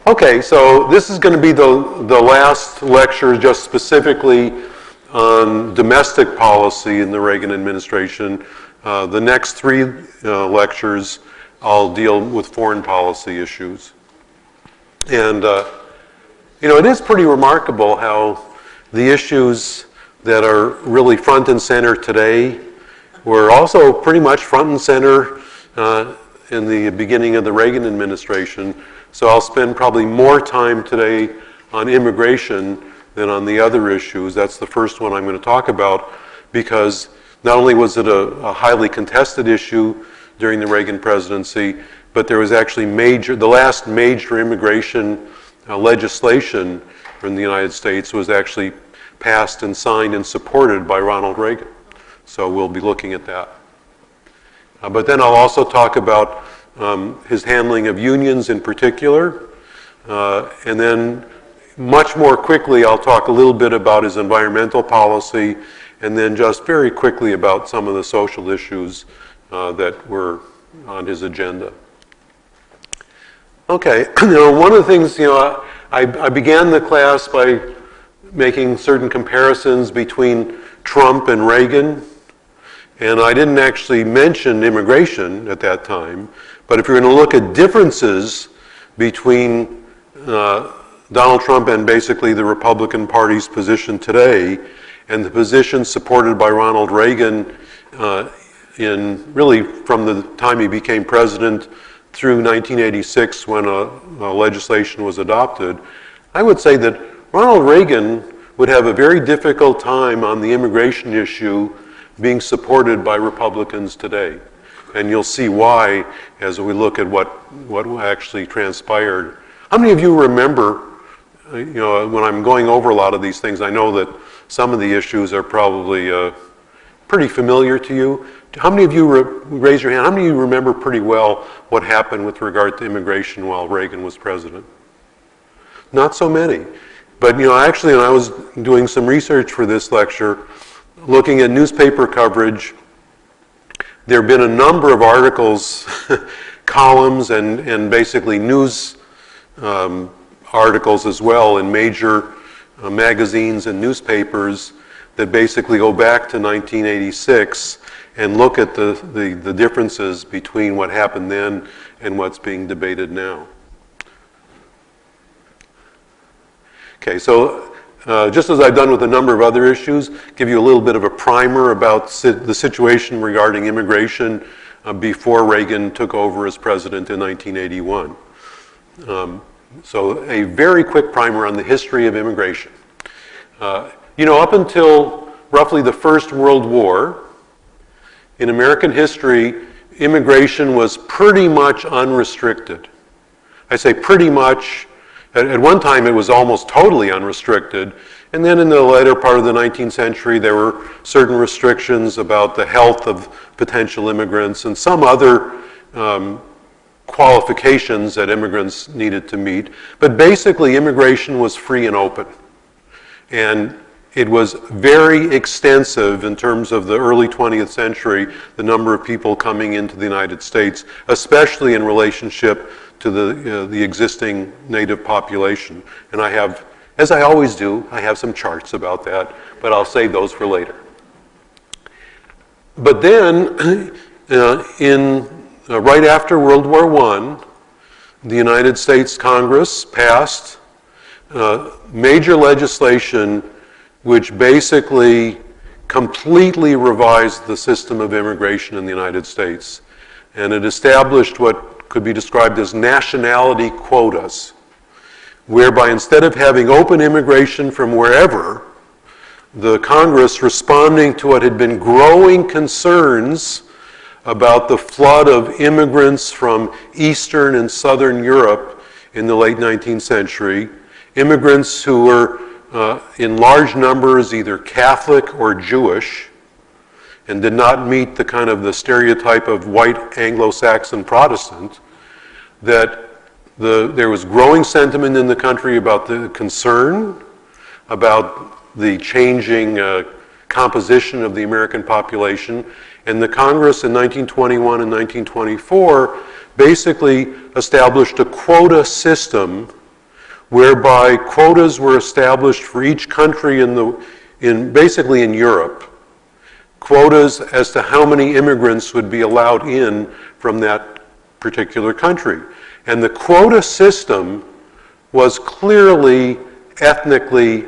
Okay, so this is going to be the last lecture just specifically on domestic policy in the Reagan administration. The next three lectures I'll deal with foreign policy issues. And, you know, it is pretty remarkable how the issues that are really front and center today were also pretty much front and center in the beginning of the Reagan administration. So I'll spend probably more time today on immigration than on the other issues. That's the first one I'm going to talk about, because not only was it a highly contested issue during the Reagan presidency, but there was actually the last major immigration legislation in the United States was actually passed and signed and supported by Ronald Reagan. So we'll be looking at that. But then I'll also talk about his handling of unions in particular, and then much more quickly I'll talk a little bit about his environmental policy, and then just very quickly about some of the social issues that were on his agenda. Okay, you know, one of the things, you know, I began the class by making certain comparisons between Trump and Reagan, and I didn't actually mention immigration at that time. But if you're going to look at differences between Donald Trump and basically the Republican Party's position today and the position supported by Ronald Reagan in really from the time he became president through 1986 when legislation was adopted, I would say that Ronald Reagan would have a very difficult time on the immigration issue being supported by Republicans today. And you'll see why as we look at what actually transpired. How many of you remember, you know, when I'm going over a lot of these things, I know that some of the issues are probably pretty familiar to you. How many of you, raise your hand, how many of you remember pretty well what happened with regard to immigration while Reagan was president? Not so many. But, you know, actually when I was doing some research for this lecture, looking at newspaper coverage, there have been a number of articles, columns, and basically news articles as well in major magazines and newspapers that basically go back to 1986 and look at the differences between what happened then and what's being debated now. Okay, so just as I've done with a number of other issues, give you a little bit of a primer about the situation regarding immigration before Reagan took over as president in 1981. So a very quick primer on the history of immigration. You know, up until roughly the First World War, in American history, immigration was pretty much unrestricted. I say pretty much. At one time, it was almost totally unrestricted, and then in the later part of the 19th century, there were certain restrictions about the health of potential immigrants and some other qualifications that immigrants needed to meet. But basically, immigration was free and open, and it was very extensive in terms of the early 20th century, the number of people coming into the United States, especially in relationship to the existing native population. And I have, as I always do, I have some charts about that, but I'll save those for later. But then, right after World War I, the United States Congress passed major legislation which basically completely revised the system of immigration in the United States. And it established what could be described as nationality quotas, whereby instead of having open immigration from wherever, the Congress, responding to what had been growing concerns about the flood of immigrants from Eastern and Southern Europe in the late 19th century, immigrants who were in large numbers either Catholic or Jewish, and did not meet the kind of the stereotype of white Anglo-Saxon Protestant, that there was growing sentiment in the country about the concern about the changing composition of the American population. And the Congress in 1921 and 1924 basically established a quota system whereby quotas were established for each country basically in Europe, quotas as to how many immigrants would be allowed in from that particular country. And the quota system was clearly ethnically,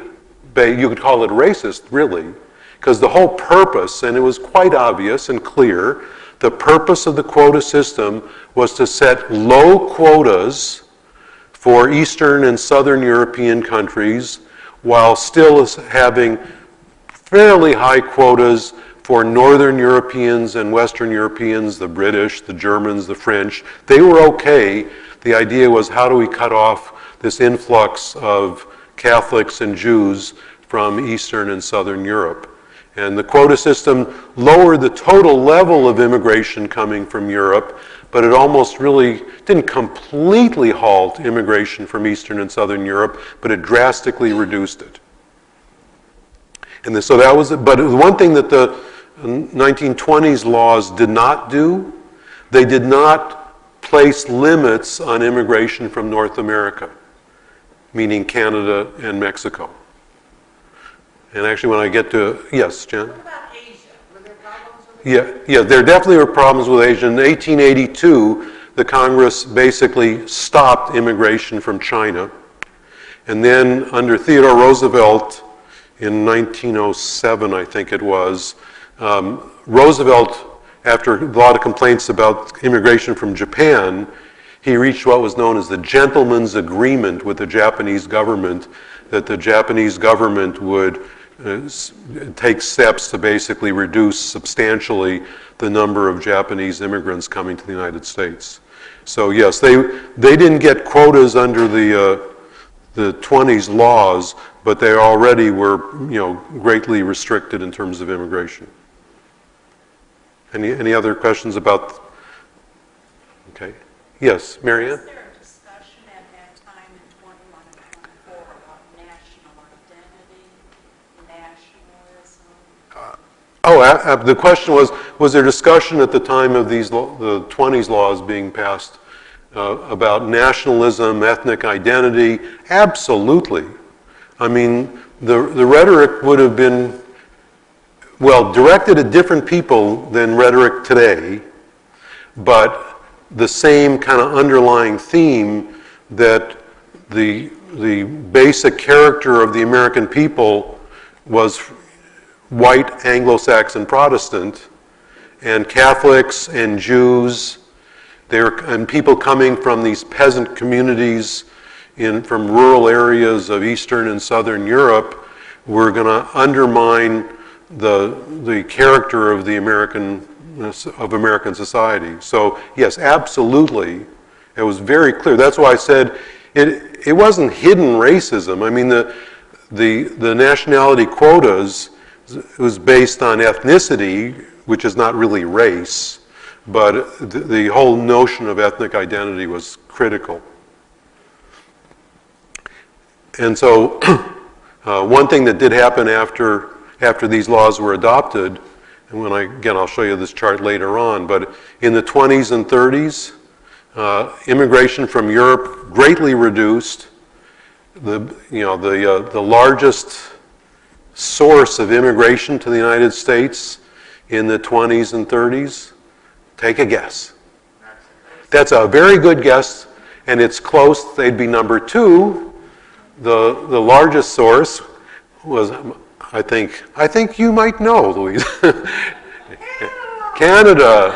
you could call it racist, really, because the whole purpose, and it was quite obvious and clear, the purpose of the quota system was to set low quotas for Eastern and Southern European countries while still having fairly high quotas for Northern Europeans and Western Europeans, the British, the Germans, the French. They were okay. The idea was, how do we cut off this influx of Catholics and Jews from Eastern and Southern Europe? And the quota system lowered the total level of immigration coming from Europe, but it almost really didn't completely halt immigration from Eastern and Southern Europe, but it drastically reduced it. And so that was, but one thing that the 1920s laws did not do, they did not place limits on immigration from North America, meaning Canada and Mexico. And actually when I get to, yes, Jen? What about Asia? Were there problems with Asia? Yeah, there definitely were problems with Asia. In 1882, the Congress basically stopped immigration from China. And then under Theodore Roosevelt in 1907, I think it was, Roosevelt, after a lot of complaints about immigration from Japan, he reached what was known as the gentleman's agreement with the Japanese government, that the Japanese government would take steps to basically reduce substantially the number of Japanese immigrants coming to the United States. So yes, they didn't get quotas under the 20s laws, but they already were, greatly restricted in terms of immigration. Any other questions about? Okay. Yes, Marianne? Was there a discussion at that time in 21 and 24 about national identity, nationalism? The question was there discussion at the time of the 20s laws being passed about nationalism, ethnic identity? Absolutely. I mean, the rhetoric would have been, well, directed at different people than rhetoric today, but the same kind of underlying theme that the basic character of the American people was white Anglo-Saxon Protestant, and Catholics and Jews, and people coming from these peasant communities from rural areas of Eastern and Southern Europe were going to undermine the character of American society. So yes, absolutely, it was very clear. That's why I said it wasn't hidden racism. I mean, the nationality quotas was based on ethnicity, which is not really race, but the whole notion of ethnic identity was critical. And so one thing that did happen after these laws were adopted, and I'll show you this chart later on, but in the 20s and 30s, immigration from Europe greatly reduced. The largest source of immigration to the United States in the 20s and 30s, take a guess. That's a very good guess, and it's close. They'd be number two. The largest source was, I think you might know, Louise. Canada.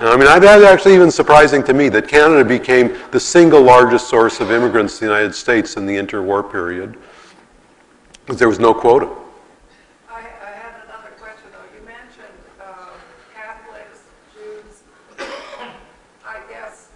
I mean, that's actually even surprising to me that Canada became the single largest source of immigrants to the United States in the interwar period, because there was no quota. I had another question, though. You mentioned Catholics, Jews. I guess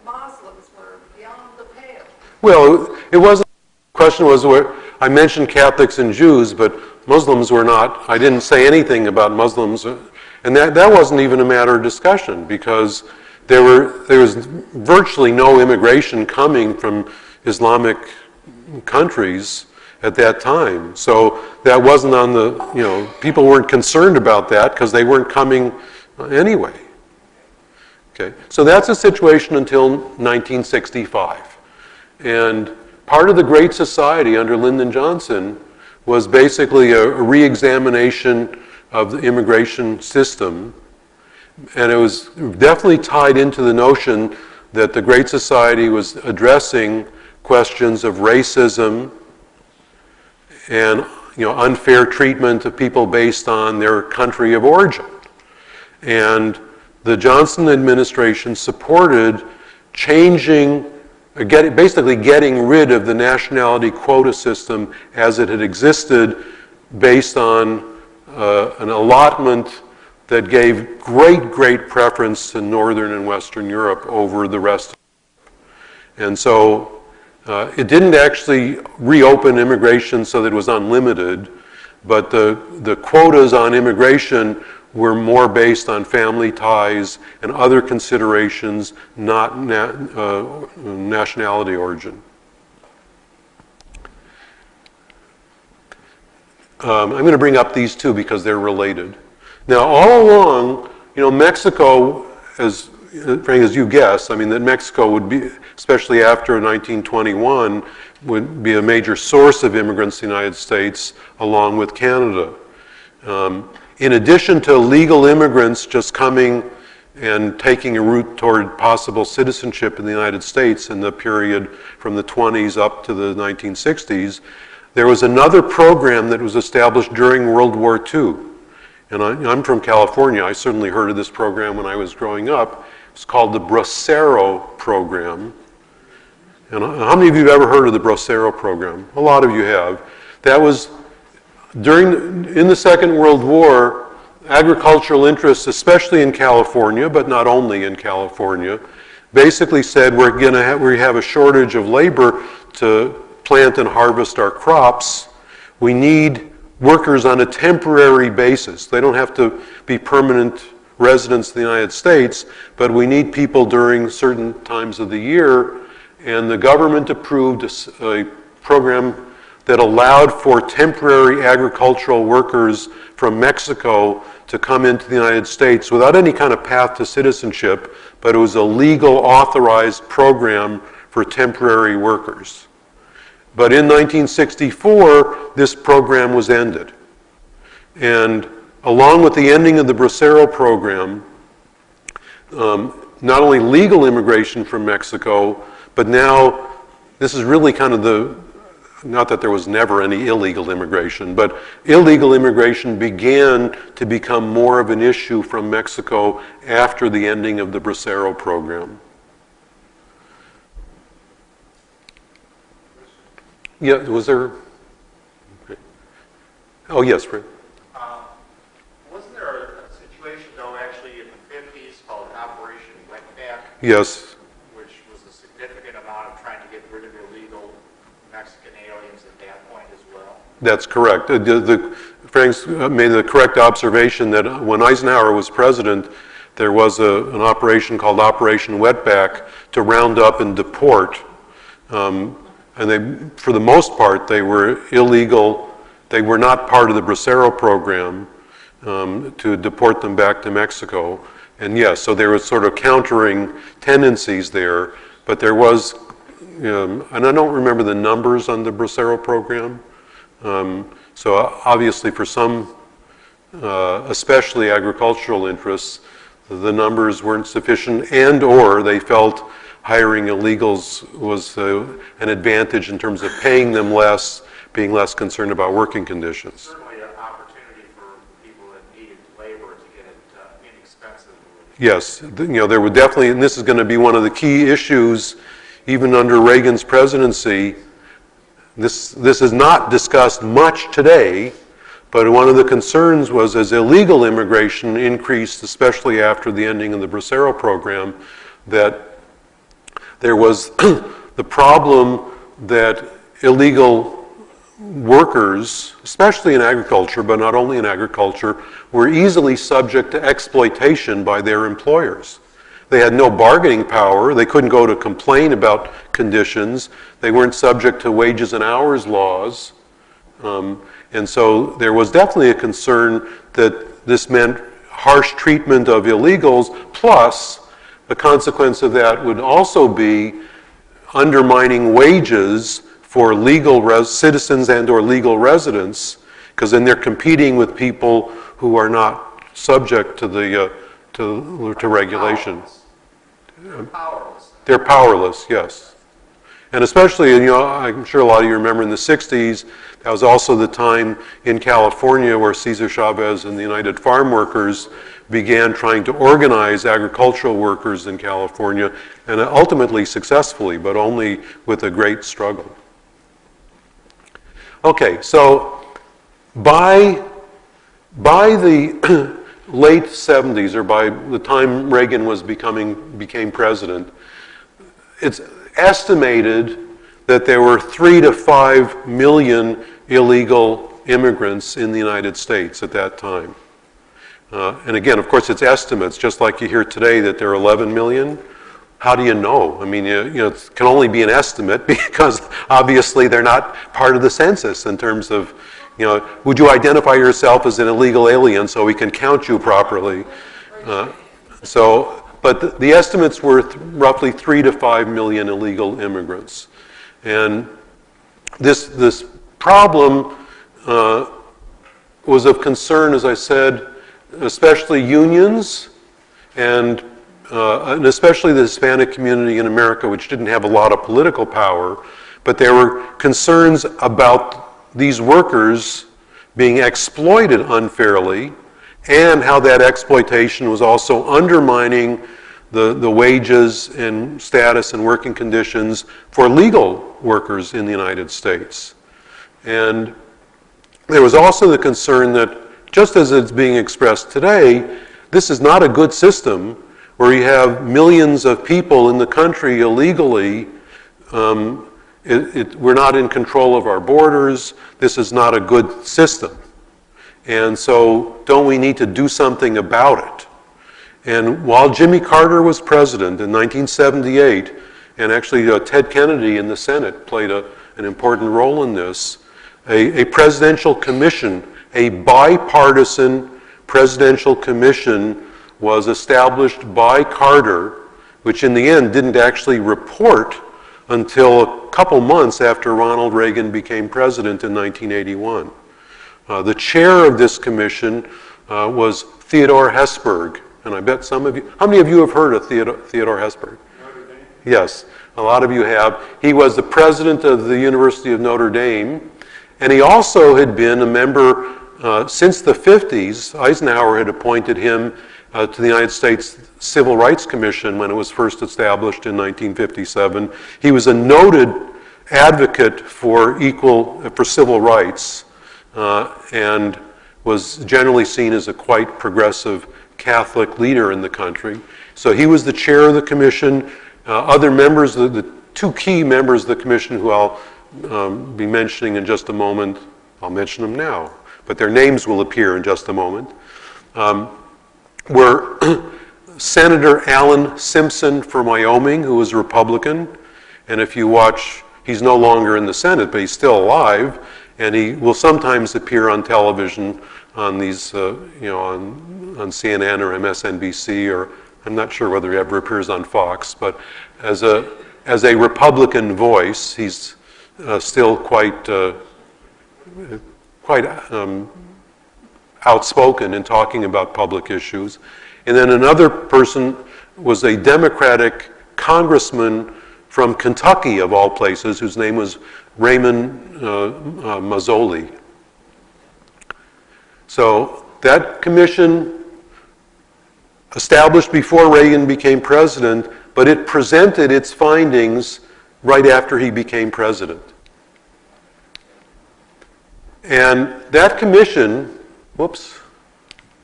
Muslims were beyond the pale. Well, it wasn't. The question was where I mentioned Catholics and Jews, but Muslims were not. I didn't say anything about Muslims, and that wasn't even a matter of discussion, because there was virtually no immigration coming from Islamic countries at that time. So that wasn't on the, people weren't concerned about that because they weren't coming anyway. Okay, so that's the situation until 1965. And part of the Great Society under Lyndon Johnson was basically a re-examination of the immigration system. And it was definitely tied into the notion that the Great Society was addressing questions of racism and unfair treatment of people based on their country of origin. And the Johnson administration supported changing, basically getting rid of the nationality quota system as it had existed based on an allotment that gave great preference to Northern and Western Europe over the rest. And so it didn't actually reopen immigration so that it was unlimited, but the quotas on immigration were more based on family ties and other considerations, not nationality origin. I'm going to bring up these two because they're related. Now, all along, Mexico, as Frank, as you guessed, that Mexico would be, especially after 1921, would be a major source of immigrants to the United States, along with Canada. In addition to legal immigrants just coming and taking a route toward possible citizenship in the United States in the period from the 20s up to the 1960s, there was another program that was established during World War II. And I'm from California. I certainly heard of this program when I was growing up. It's called the Bracero program. And how many of you have ever heard of the Bracero program? A lot of you have. That was in the Second World War, agricultural interests, especially in California, but not only in California, basically said we have a shortage of labor to plant and harvest our crops. We need workers on a temporary basis. They don't have to be permanent residents of the United States, but we need people during certain times of the year. And the government approved a program that allowed for temporary agricultural workers from Mexico to come into the United States without any kind of path to citizenship, but it was a legal authorized program for temporary workers. But in 1964, this program was ended. And along with the ending of the Bracero program, not only legal immigration from Mexico, but now this is really kind of not that there was never any illegal immigration, but illegal immigration began to become more of an issue from Mexico after the ending of the Bracero program. Yeah, was there? Okay. Oh, yes, Frank. Wasn't there a situation, though, actually in the 50s called Operation Wetback? Yes. Which was a significant amount of trying to get rid of illegal Mexican aliens at that point as well? That's correct. Frank's made the correct observation that when Eisenhower was president, there was an operation called Operation Wetback to round up and deport. And for the most part, they were illegal. They were not part of the Bracero program to deport them back to Mexico. And yes, so there was sort of countering tendencies there, but there was, and I don't remember the numbers on the Bracero program. So obviously for some, especially agricultural interests, the numbers weren't sufficient, and or they felt hiring illegals was an advantage in terms of paying them less, being less concerned about working conditions. Certainly an opportunity for people that needed labor to get it inexpensive. Yes, there were definitely, and this is going to be one of the key issues, even under Reagan's presidency. This is not discussed much today, but one of the concerns was as illegal immigration increased, especially after the ending of the Bracero program, that there was the problem that illegal workers, especially in agriculture, but not only in agriculture, were easily subject to exploitation by their employers. They had no bargaining power. They couldn't go to complain about conditions. They weren't subject to wages and hours laws. And so there was definitely a concern that this meant harsh treatment of illegals, plus the consequence of that would also be undermining wages for legal citizens and or legal residents, because then they're competing with people who are not subject to the to regulation. They're powerless. They're powerless, yes. And especially, I'm sure a lot of you remember in the 60s, that was also the time in California where Cesar Chavez and the United Farm Workers began trying to organize agricultural workers in California, and ultimately successfully, but only with a great struggle. Okay, so by the late 70s, or by the time Reagan became president, it's estimated that there were 3 to 5 million illegal immigrants in the United States at that time. And again, of course, it's estimates, just like you hear today that there are 11 million. How do you know? I mean, it can only be an estimate because obviously they're not part of the census in terms of, would you identify yourself as an illegal alien so we can count you properly? But the estimates were roughly 3 to 5 million illegal immigrants. And this problem was of concern, as I said, especially unions and especially the Hispanic community in America, which didn't have a lot of political power, but there were concerns about these workers being exploited unfairly and how that exploitation was also undermining the wages and status and working conditions for legal workers in the United States. And there was also the concern that, just as it's being expressed today, this is not a good system where you have millions of people in the country illegally. We're not in control of our borders. This is not a good system. And so don't we need to do something about it? And while Jimmy Carter was president in 1978, and actually Ted Kennedy in the Senate played an important role in this, a presidential commission, a bipartisan presidential commission was established by Carter, which in the end didn't actually report until a couple months after Ronald Reagan became president in 1981. The chair of this commission was Theodore Hesburgh, and I bet some of you, how many of you have heard of Theodore Hesburgh? Notre Dame? Yes, a lot of you have. He was the president of the University of Notre Dame, and he also had been a member since the 50s. Eisenhower had appointed him to the United States Civil Rights Commission when it was first established in 1957. He was a noted advocate for civil rights and was generally seen as a quite progressive Catholic leader in the country. So he was the chair of the commission. Other members, the two key members of the commission who I'll be mentioning in just a moment, I'll mention them now, but their names will appear in just a moment, were Senator Alan Simpson from Wyoming, who was a Republican, and if you watch, he's no longer in the Senate, but he's still alive, and he will sometimes appear on television on these, on CNN or MSNBC, or I'm not sure whether he ever appears on Fox, but as a Republican voice, he's still quite outspoken in talking about public issues. And then another person was a Democratic congressman from Kentucky, of all places, whose name was Raymond Mazzoli. So that commission, established before Reagan became president, but it presented its findings right after he became president. And that commission, whoops,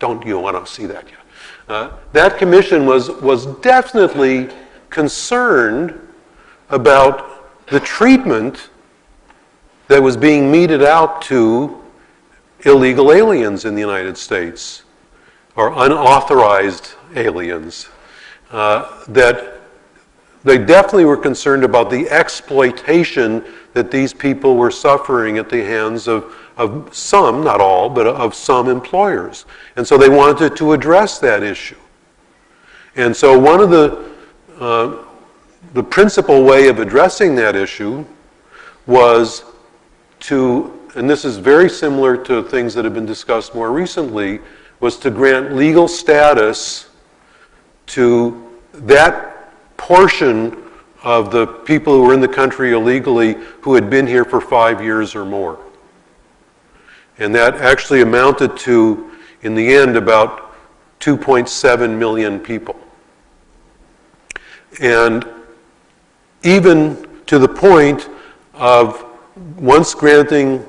you want to see that yet. That commission was definitely concerned about the treatment that was being meted out to illegal aliens in the United States, or unauthorized aliens. That they definitely were concerned about the exploitation that these people were suffering at the hands of some, not all, but of some employers. And so they wanted to address that issue. And so one of the principal way of addressing that issue was to, and this is very similar to things that have been discussed more recently, was to grant legal status to that portion of the people who were in the country illegally who had been here for 5 years or more. And that actually amounted to, in the end, about 2.7 million people. And even to the point of once granting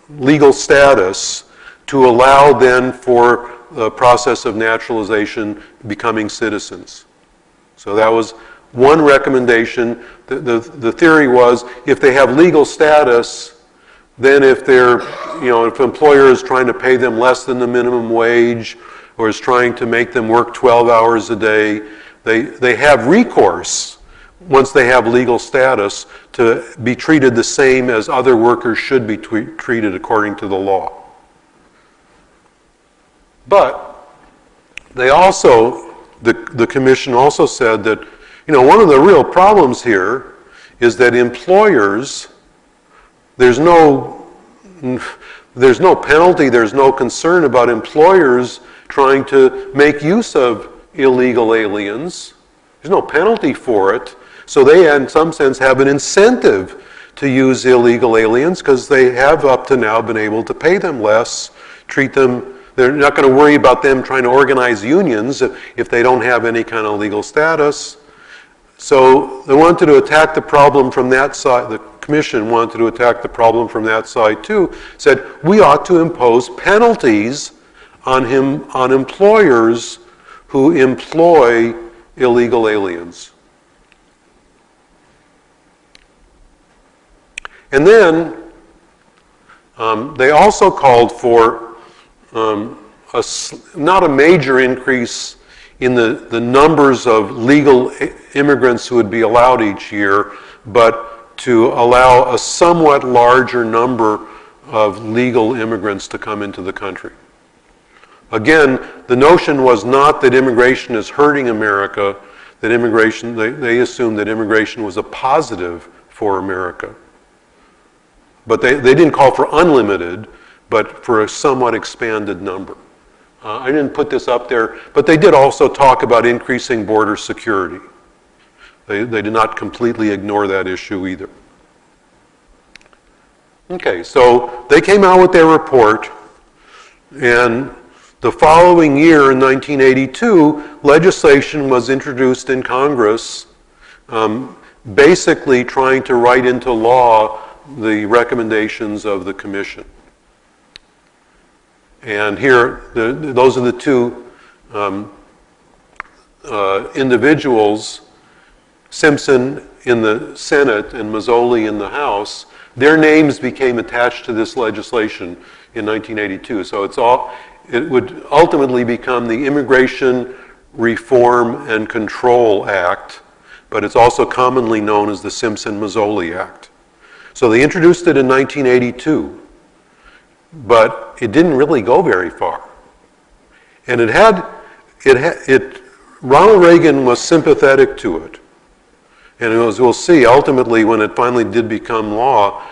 legal status to allow then for the process of naturalization becoming citizens. So that was one recommendation. The theory was if they have legal status, then if they're, if an employer is trying to pay them less than the minimum wage or is trying to make them work 12 hours a day, they have recourse once they have legal status to be treated the same as other workers should be treated according to the law. But they also, the commission also said that, one of the real problems here is that employers, there's no penalty, there's no concern about employers trying to make use of illegal aliens. There's no penalty for it. So they, in some sense, have an incentive to use illegal aliens because they have up to now been able to pay them less, treat them, they're not going to worry about them trying to organize unions if they don't have any kind of legal status. So they wanted to attack the problem from that side. The commission wanted to attack the problem from that side too. Said we ought to impose penalties on employers who employ illegal aliens. And then they also called for not a major increase in the numbers of legal immigrants who would be allowed each year, but to allow a somewhat larger number of legal immigrants to come into the country. Again, the notion was not that immigration is hurting America, that immigration, they assumed that immigration was a positive for America. But they didn't call for unlimited, but for a somewhat expanded number. I didn't put this up there, but they did also talk about increasing border security. They did not completely ignore that issue either. Okay, so they came out with their report, and the following year, in 1982, legislation was introduced in Congress, basically trying to write into law the recommendations of the commission. And here, those are the two individuals, Simpson in the Senate and Mazzoli in the House. Their names became attached to this legislation in 1982. So it would ultimately become the Immigration Reform and Control Act, but it's also commonly known as the Simpson-Mazzoli Act. So they introduced it in 1982, but it didn't really go very far. And Ronald Reagan was sympathetic to it. And as we'll see, ultimately, when it finally did become law,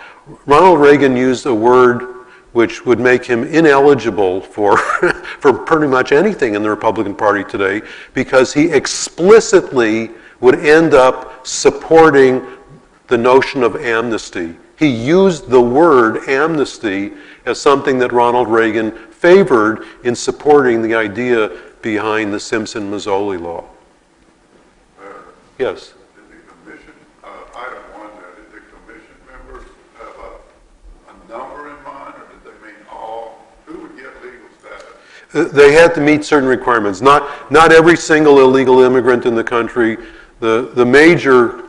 Ronald Reagan used a word which would make him ineligible for pretty much anything in the Republican Party today, because he explicitly would end up supporting the notion of amnesty. He used the word amnesty as something that Ronald Reagan favored in supporting the idea behind the Simpson-Mazzoli law. Yes? Did the commission, item 1 there, did the commission members have a number in mind, or did they mean all? Who would get legal status? They had to meet certain requirements. Not every single illegal immigrant in the country. The major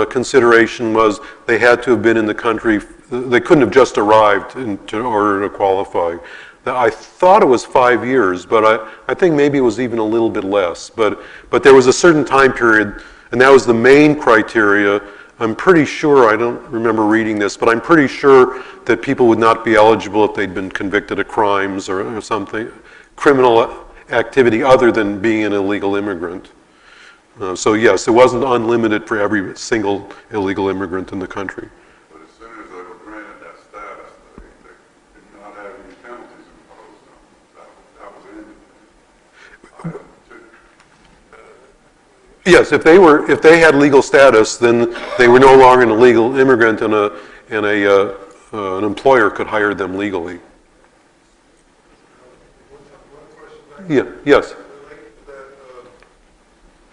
consideration was they had to have been in the country. They couldn't have just arrived in order to qualify. I thought it was 5 years, but I think maybe it was even a little bit less. But there was a certain time period, and that was the main criteria. I'm pretty sure, I don't remember reading this, but I'm pretty sure that people would not be eligible if they'd been convicted of crimes or something, criminal activity other than being an illegal immigrant. So yes, it wasn't unlimited for every single illegal immigrant in the country. But as soon as they were granted that status, they did not have any penalties imposed on them. That was ended. Item 2. Yes, if they had legal status, then they were no longer an illegal immigrant, and an employer could hire them legally. Yeah. Yes. Related to that,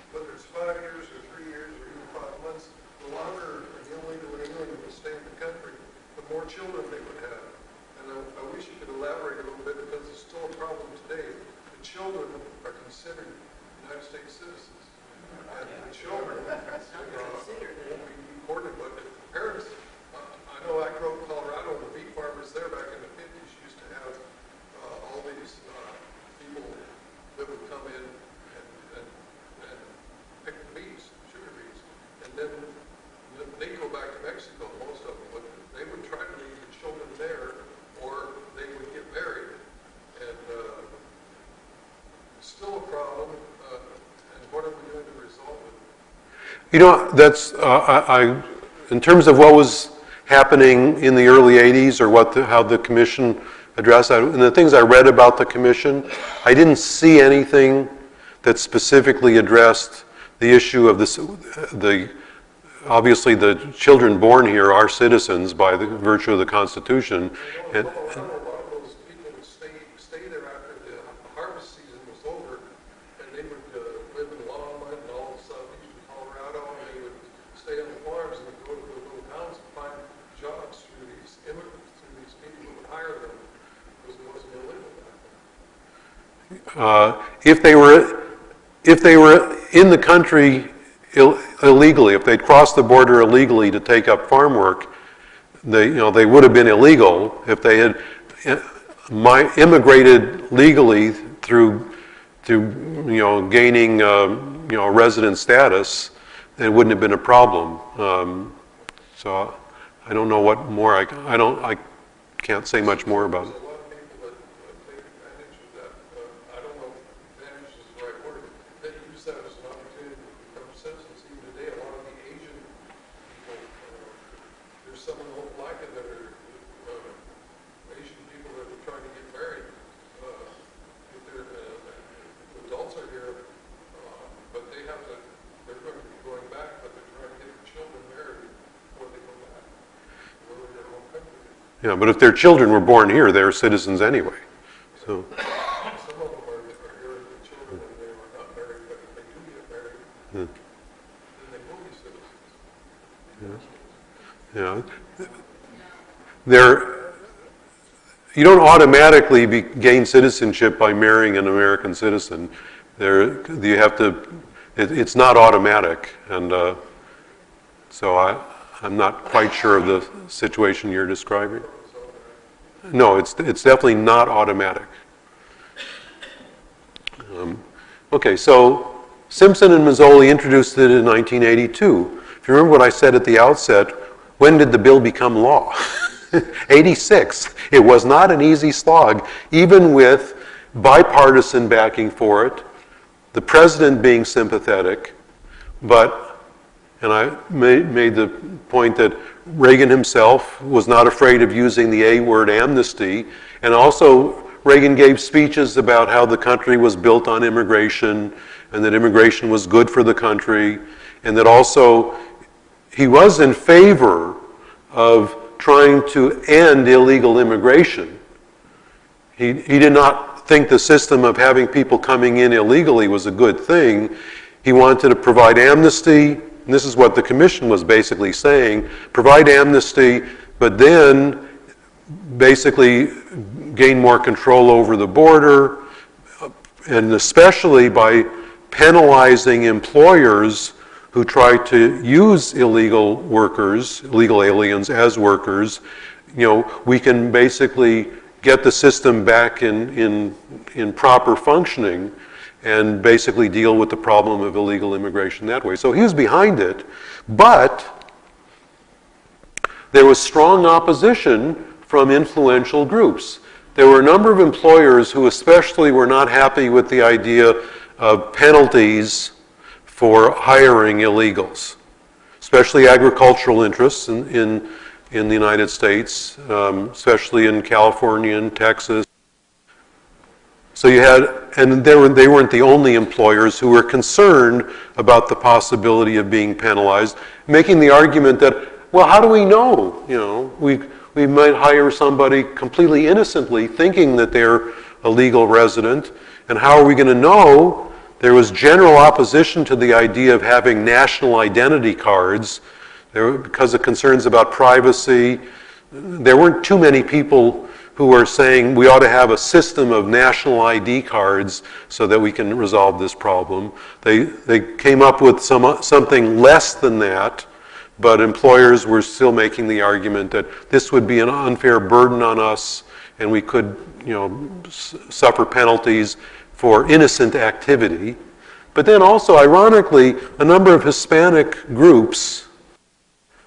whether it's 5 years or 3 years or even 5 months, the longer an illegal alien would stay in the country, the more children they would have. And I wish you could elaborate a little bit because it's still a problem today. The children are considered United States citizens. And the children won't be deported, but the parents, I know I grew up in Colorado and the beef farmers there back in the 50s used to have all these people that would come in and pick the bees, sugar bees, and then they go back to Mexico, most of them, but they would try to leave the children there, or they would get married, and it's still a problem, and what are we doing to resolve it? You know, that's in terms of what was happening in the early '80s, or how the commission addressed that, and the things I read about the commission, I didn't see anything that specifically addressed the issue of this. Obviously, the children born here are citizens by the virtue of the Constitution, and A lot of those people would stay there after the harvest season was over, and they would live in Longmont and all of southeastern Colorado, and they would stay on the farms and they'd go to the little towns and find jobs through these immigrants, through these people who would hire them because it wasn't illegal back then. if they were in the country illegally, if they'd crossed the border illegally to take up farm work, they would have been illegal. If they had immigrated legally through gaining resident status, it wouldn't have been a problem. So I don't know what more I can't say much more about it. There's a lot of people that take advantage of that. I don't know if advantage is the right word. They use that as an opportunity to become citizens. Even today, a lot of the Asian people, there's some in Opelika that are Asian people that are trying to get married. If they're adults are here, but they're going to be going back, but they're trying to get their children married before they go back. Go to their home country. Yeah, but if their children were born here, they're citizens anyway. So. Some of them are here as the children and they were not married, but if they do get married, then they will be citizens. You don't automatically gain citizenship by marrying an American citizen. You have to. It's not automatic, and so I'm not quite sure of the situation you're describing. No, it's definitely not automatic. Okay, so Simpson and Mazzoli introduced it in 1982. If you remember what I said at the outset, when did the bill become law? 86. It was not an easy slog, even with bipartisan backing for it, the president being sympathetic, and I made the point that Reagan himself was not afraid of using the A word, amnesty, and also Reagan gave speeches about how the country was built on immigration and that immigration was good for the country, and that also he was in favor of trying to end illegal immigration. He did not think the system of having people coming in illegally was a good thing. He wanted to provide amnesty, and this is what the commission was basically saying, provide amnesty, but then basically gain more control over the border, and especially by penalizing employers who try to use illegal workers, illegal aliens as workers. We can basically get the system back in proper functioning and basically deal with the problem of illegal immigration that way. So he was behind it, but there was strong opposition from influential groups. There were a number of employers who especially were not happy with the idea of penalties for hiring illegals, especially agricultural interests in the United States, especially in California and Texas. So you had, and they weren't the only employers who were concerned about the possibility of being penalized, making the argument that, well, how do we know? You know, we might hire somebody completely innocently thinking that they're a legal resident, and how are we going to know? There was general opposition to the idea of having national identity cards because of concerns about privacy. There weren't too many people who were saying we ought to have a system of national ID cards so that we can resolve this problem. They came up with something less than that, but employers were still making the argument that this would be an unfair burden on us, and we could, you know, suffer penalties for innocent activity. But then also, ironically, a number of Hispanic groups,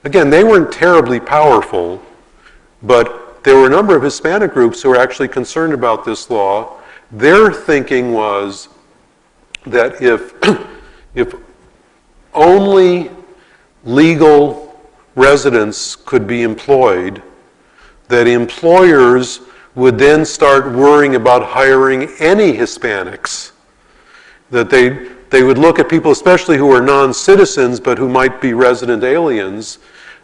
again, they weren't terribly powerful, but there were a number of Hispanic groups who were actually concerned about this law. Their thinking was that if only legal residents could be employed, that employers would then start worrying about hiring any Hispanics. That they would look at people, especially who are non-citizens but who might be resident aliens,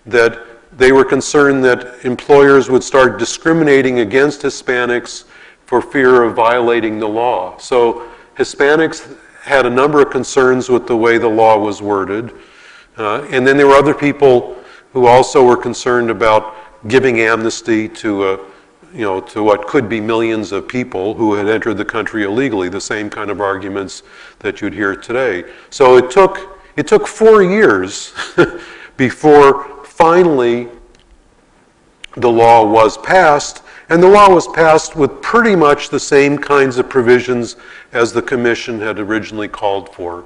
that they were concerned that employers would start discriminating against Hispanics for fear of violating the law. So Hispanics had a number of concerns with the way the law was worded. And then there were other people who also were concerned about giving amnesty to to what could be millions of people who had entered the country illegally, the same kind of arguments that you'd hear today. So it took 4 years before finally the law was passed, and the law was passed with pretty much the same kinds of provisions as the commission had originally called for.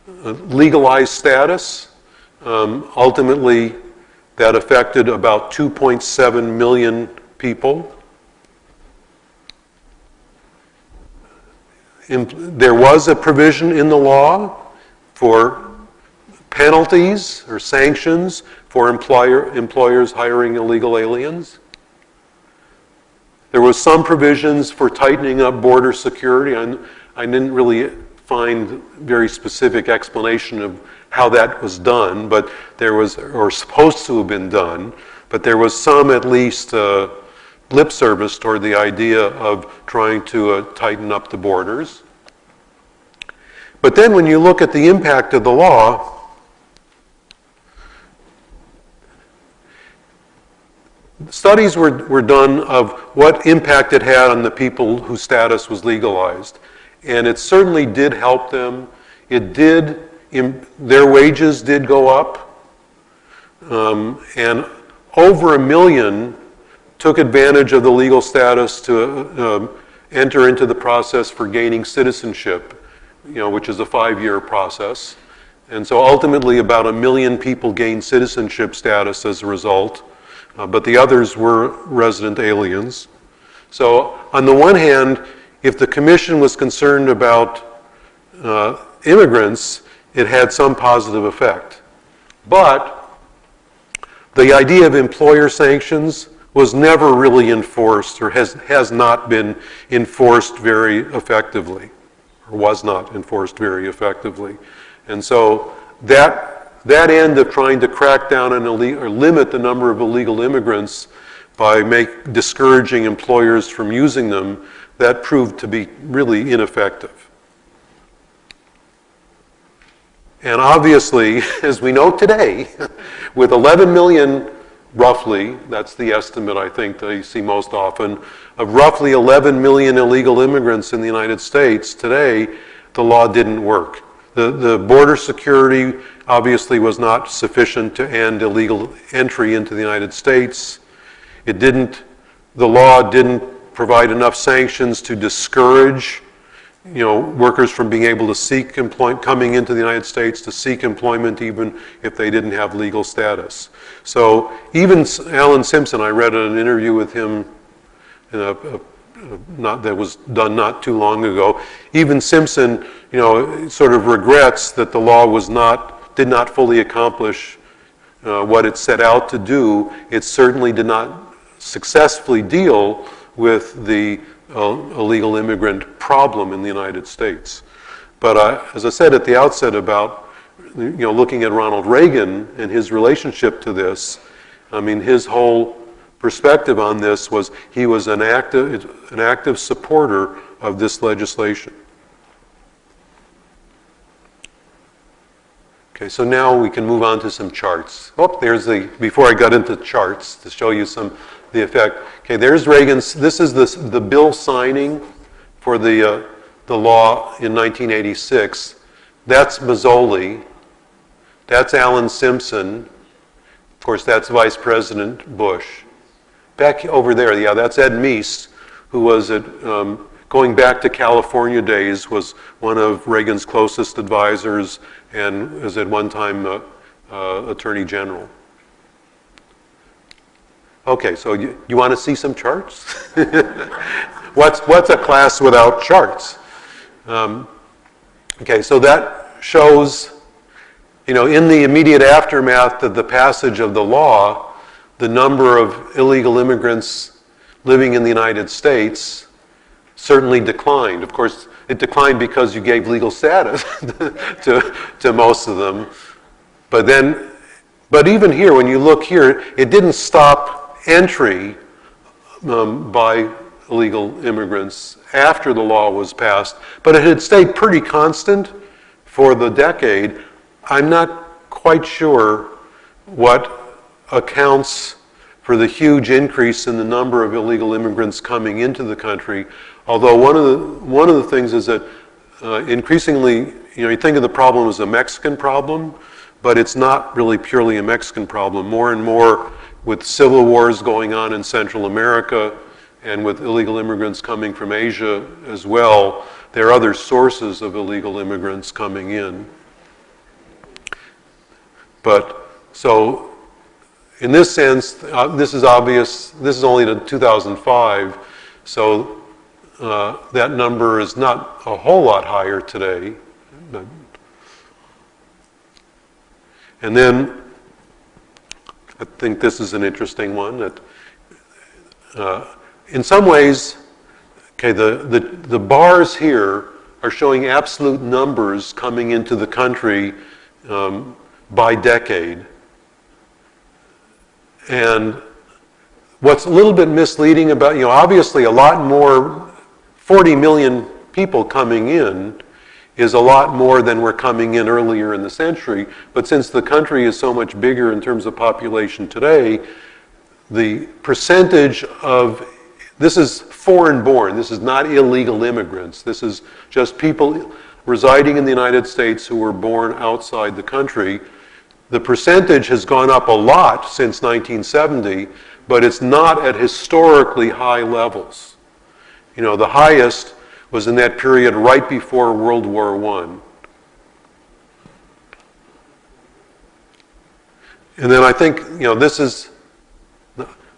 Legalized status, ultimately that affected about 2.7 million people. There was a provision in the law for penalties or sanctions for employers hiring illegal aliens. There was some provisions for tightening up border security. I didn't really find very specific explanation of how that was done, but there was, or supposed to have been done, but there was some at least lip service toward the idea of trying to tighten up the borders. But then when you look at the impact of the law, studies were done of what impact it had on the people whose status was legalized. And it certainly did help them. It did, their wages did go up. And over 1 million took advantage of the legal status to enter into the process for gaining citizenship, which is a 5-year process. And so ultimately about 1 million people gained citizenship status as a result, but the others were resident aliens. So on the one hand, if the commission was concerned about immigrants, it had some positive effect. But the idea of employer sanctions was never really enforced, or has not been enforced very effectively, or was not enforced very effectively. And so that end of trying to crack down on or limit the number of illegal immigrants by discouraging employers from using them, that proved to be really ineffective. And obviously, as we know today, with 11 million roughly, that's the estimate I think that you see most often, of roughly 11 million illegal immigrants in the United States today, the law didn't work. The border security obviously was not sufficient to end illegal entry into the United States. The law didn't provide enough sanctions to discourage workers from being able to seek employment, coming into the United States to seek employment even if they didn't have legal status. So even Alan Simpson, I read an interview with him that was done not too long ago. Even Simpson, sort of regrets that the law did not fully accomplish what it set out to do. It certainly did not successfully deal with the illegal immigrant problem in the United States. But as I said at the outset about looking at Ronald Reagan and his relationship to this, I mean, his whole perspective on this was he was an active supporter of this legislation. Okay, so now we can move on to some charts. Oh, before I got into charts to show you the effect. Okay, there's Reagan's, this is the bill signing for the law in 1986. That's Mazzoli. That's Alan Simpson. Of course, that's Vice President Bush. Back over there, yeah, that's Ed Meese, who was going back to California days, was one of Reagan's closest advisors and was at one time Attorney General. Okay, so you want to see some charts? What's a class without charts? Okay, so that shows, in the immediate aftermath of the passage of the law, the number of illegal immigrants living in the United States certainly declined. Of course, it declined because you gave legal status to most of them. But even here, when you look here, it didn't stop entry by illegal immigrants after the law was passed, but it had stayed pretty constant for the decade. I'm not quite sure what accounts for the huge increase in the number of illegal immigrants coming into the country. Although one of the things is that increasingly, you think of the problem as a Mexican problem, but it's not really purely a Mexican problem. More and more, with civil wars going on in Central America and with illegal immigrants coming from Asia as well, there are other sources of illegal immigrants coming in. But so, in this sense, this is obvious. This is only to 2005, so that number is not a whole lot higher today. And then I think this is an interesting one that, in some ways, okay, the bars here are showing absolute numbers coming into the country by decade. And what's a little bit misleading about, obviously a lot more, 40 million people coming in is a lot more than were coming in earlier in the century. But since the country is so much bigger in terms of population today, the percentage of, this is foreign born, this is not illegal immigrants, this is just people residing in the United States who were born outside the country. The percentage has gone up a lot since 1970, but it's not at historically high levels. The highest was in that period right before World War I. And then I think, this is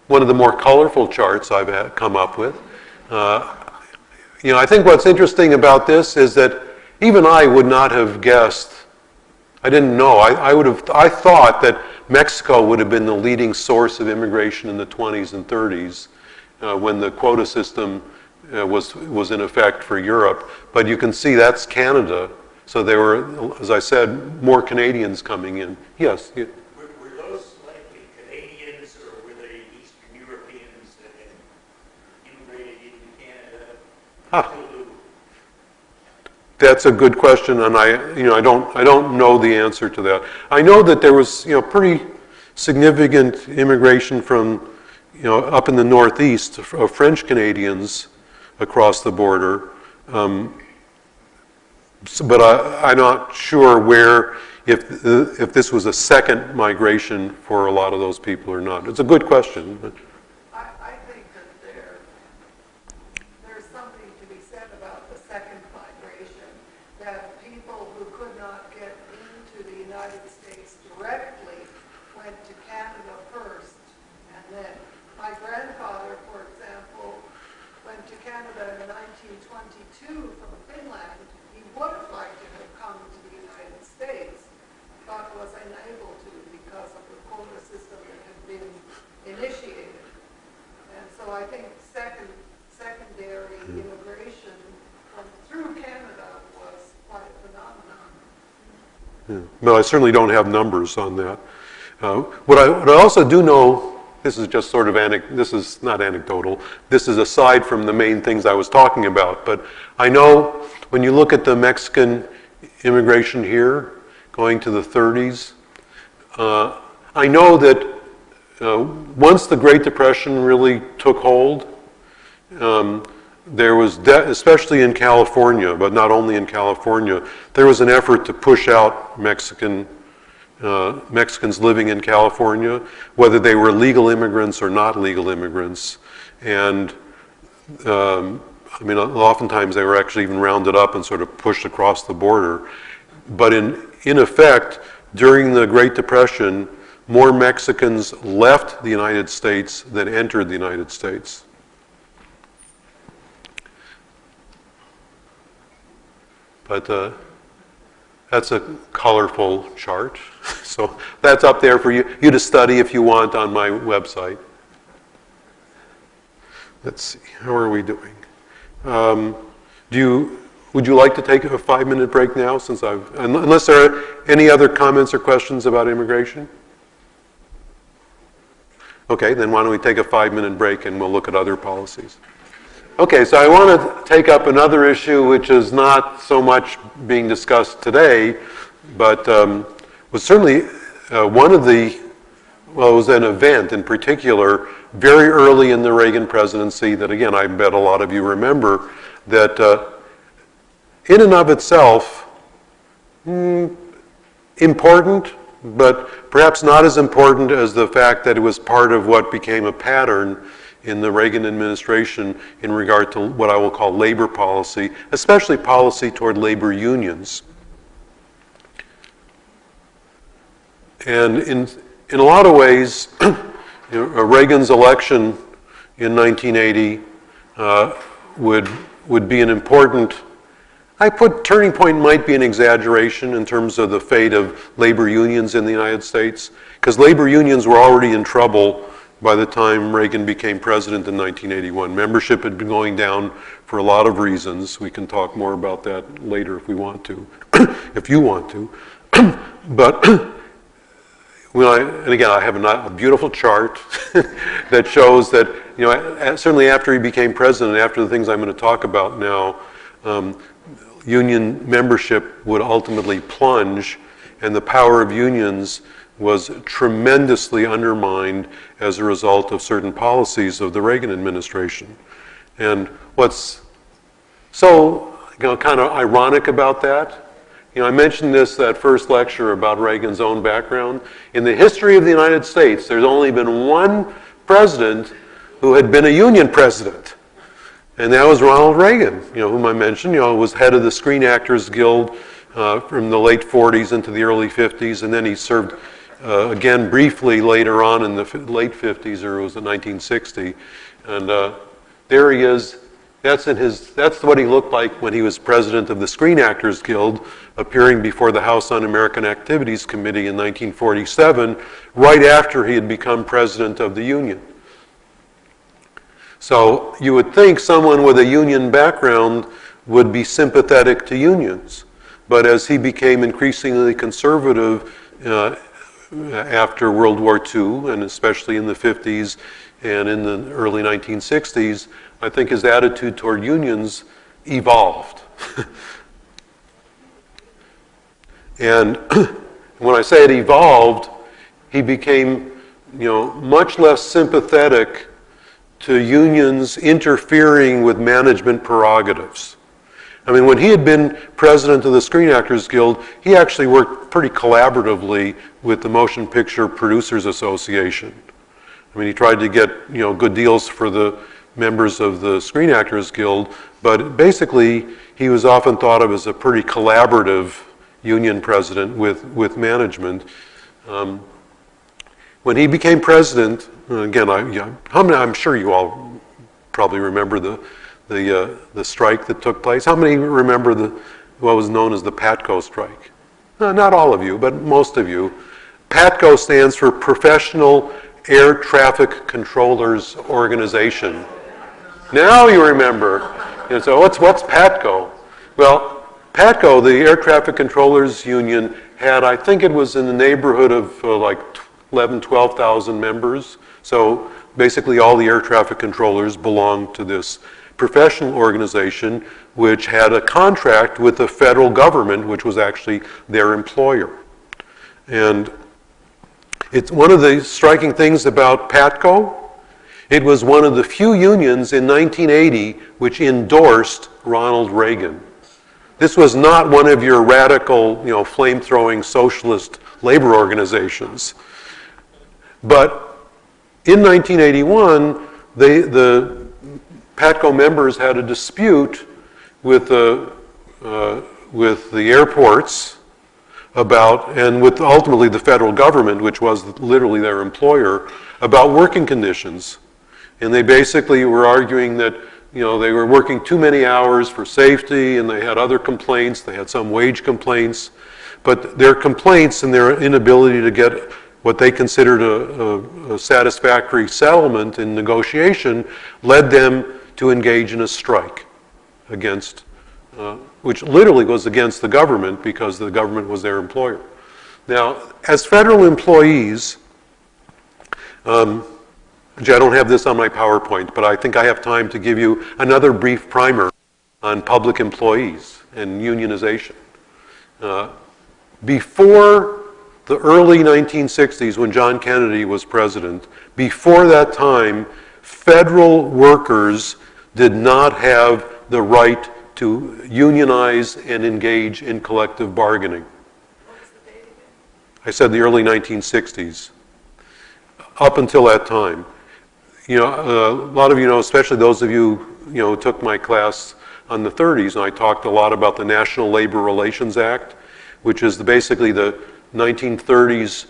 one of the more colorful charts I've come up with. I think what's interesting about this is that even I would not have guessed, I didn't know, I thought that Mexico would have been the leading source of immigration in the 20s and 30s when the quota system was in effect for Europe. But you can see that's Canada. So there were, as I said, more Canadians coming in. Yes? Were those likely Canadians or were they Eastern Europeans that had immigrated into Canada? That's a good question, and I don't know the answer to that. I know that there was pretty significant immigration from up in the Northeast of French Canadians across the border, but I'm not sure where if this was a second migration for a lot of those people or not. It's a good question. I think that there's something to be said about the second migration, that people who could not get into the United States directly went to Canada first, and then my grandfather, for example, went to Canada 1922 from Finland, he would have liked to have come to the United States, but was unable to because of the quota system that had been initiated. And so I think secondary immigration through Canada was quite a phenomenon. Yeah. No, I certainly don't have numbers on that. What I also do know, this is just sort of this is not anecdotal, this is aside from the main things I was talking about, but I know when you look at the Mexican immigration here, going to the 30s, I know that once the Great Depression really took hold, there was, especially in California, but not only in California, there was an effort to push out Mexicans living in California, whether they were legal immigrants or not legal immigrants. And I mean, oftentimes they were actually even rounded up and sort of pushed across the border. But in effect, during the Great Depression, more Mexicans left the United States than entered the United States. But that's a colorful chart. So that's up there for you to study if you want on my website. Let's see, how are we doing? Would you like to take a 5-minute break now, unless there are any other comments or questions about immigration? Okay, then why don't we take a 5-minute break and we'll look at other policies. Okay, so I want to take up another issue which is not so much being discussed today, but was certainly one of the, well, it was an event in particular very early in the Reagan presidency that, again, I bet a lot of you remember, that in and of itself, important, but perhaps not as important as the fact that it was part of what became a pattern in the Reagan administration in regard to what I will call labor policy, especially policy toward labor unions. And in a lot of ways, Reagan's election in 1980 would be an important, turning point might be an exaggeration in terms of the fate of labor unions in the United States, because labor unions were already in trouble by the time Reagan became president in 1981. Membership had been going down for a lot of reasons. We can talk more about that later if we want to, if you want to. But, and again, I have a beautiful chart that shows that, certainly after he became president, after the things I'm going to talk about now, union membership would ultimately plunge, and the power of unions was tremendously undermined as a result of certain policies of the Reagan administration. And what's so kind of ironic about that, I mentioned that first lecture about Reagan's own background. In the history of the United States, there's only been one president who had been a union president, and that was Ronald Reagan, whom I mentioned, was head of the Screen Actors Guild from the late 40s into the early 50s, and then he served again briefly later on in the late 50s, or it was in 1960. And there he is. That's what he looked like when he was president of the Screen Actors Guild, appearing before the House Un-American Activities Committee in 1947, right after he had become president of the union. So you would think someone with a union background would be sympathetic to unions. But as he became increasingly conservative after World War II, and especially in the 50s and in the early 1960s, I think his attitude toward unions evolved. And when I say it evolved, he became, much less sympathetic to unions interfering with management prerogatives. I mean, when he had been president of the Screen Actors Guild, he actually worked pretty collaboratively with the Motion Picture Producers Association. I mean, he tried to get, good deals for the members of the Screen Actors Guild, but basically he was often thought of as a pretty collaborative union president with management. When he became president, again, I'm sure you all probably remember the strike that took place? How many remember what was known as the PATCO strike? Not all of you, but most of you. PATCO stands for Professional Air Traffic Controllers Organization. Now you remember. So what's PATCO? Well, PATCO, the Air Traffic Controllers Union, had, I think it was in the neighborhood of like 11, 12,000 members. So basically all the air traffic controllers belonged to this professional organization, which had a contract with the federal government, which was actually their employer. And it's one of the striking things about PATCO. It was one of the few unions in 1980 which endorsed Ronald Reagan. This was not one of your radical, flame-throwing socialist labor organizations. But in 1981, the PATCO members had a dispute with the airports and with ultimately the federal government, which was literally their employer, about working conditions. And they basically were arguing that they were working too many hours for safety, and they had other complaints. They had some wage complaints. But their complaints and their inability to get what they considered a satisfactory settlement in negotiation led them to engage in a strike against, which literally was against the government because the government was their employer. Now, as federal employees, I don't have this on my PowerPoint, but I think I have time to give you another brief primer on public employees and unionization. Before the early 1960s, when John Kennedy was president, before that time, federal workers did not have the right to unionize and engage in collective bargaining. What was the date again? I said the early 1960s. Up until that time. A lot of you know, especially those of you, who took my class on the 30s, and I talked a lot about the National Labor Relations Act, which is basically the 1930s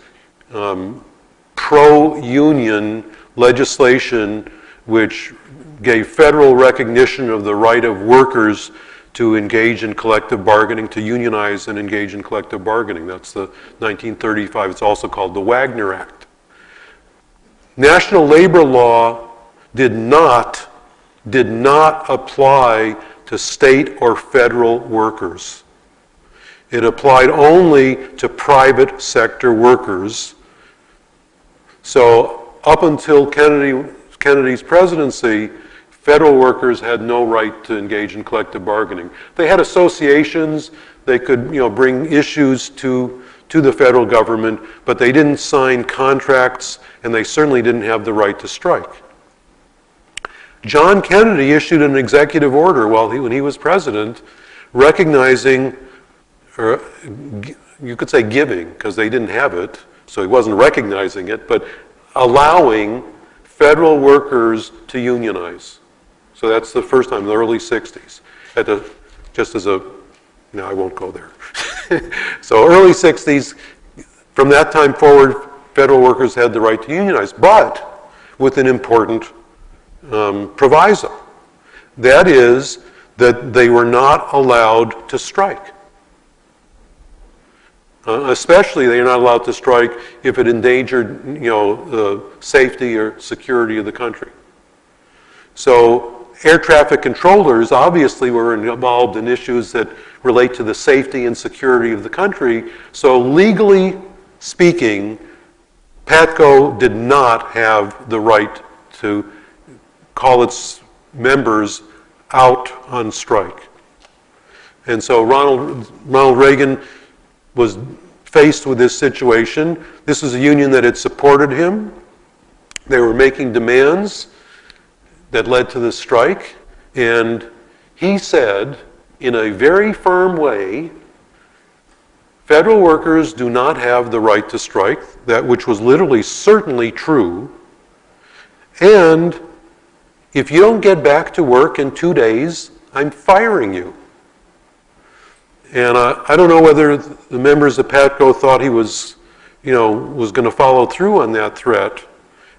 pro-union legislation which gave federal recognition of the right of workers to engage in collective bargaining, to unionize and engage in collective bargaining. That's the 1935, it's also called the Wagner Act. National labor law did not apply to state or federal workers. It applied only to private sector workers. So up until Kennedy's presidency, federal workers had no right to engage in collective bargaining. They had associations, they could bring issues to the federal government, but they didn't sign contracts, and they certainly didn't have the right to strike. John Kennedy issued an executive order when he was president, recognizing, or you could say giving, because they didn't have it, so he wasn't recognizing it, but allowing federal workers to unionize. So that's the first time in the early 60s. I won't go there. So early 60s, from that time forward, federal workers had the right to unionize, but with an important proviso. That is that they were not allowed to strike. Especially they are not allowed to strike if it endangered the safety or security of the country. So air traffic controllers obviously were involved in issues that relate to the safety and security of the country. So legally speaking, PATCO did not have the right to call its members out on strike. And so Ronald Reagan was faced with this situation. This is a union that had supported him. They were making demands that led to the strike, and he said, in a very firm way, federal workers do not have the right to strike, that which was literally certainly true, and if you don't get back to work in 2 days, I'm firing you. And I don't know whether the members of PATCO thought he was going to follow through on that threat.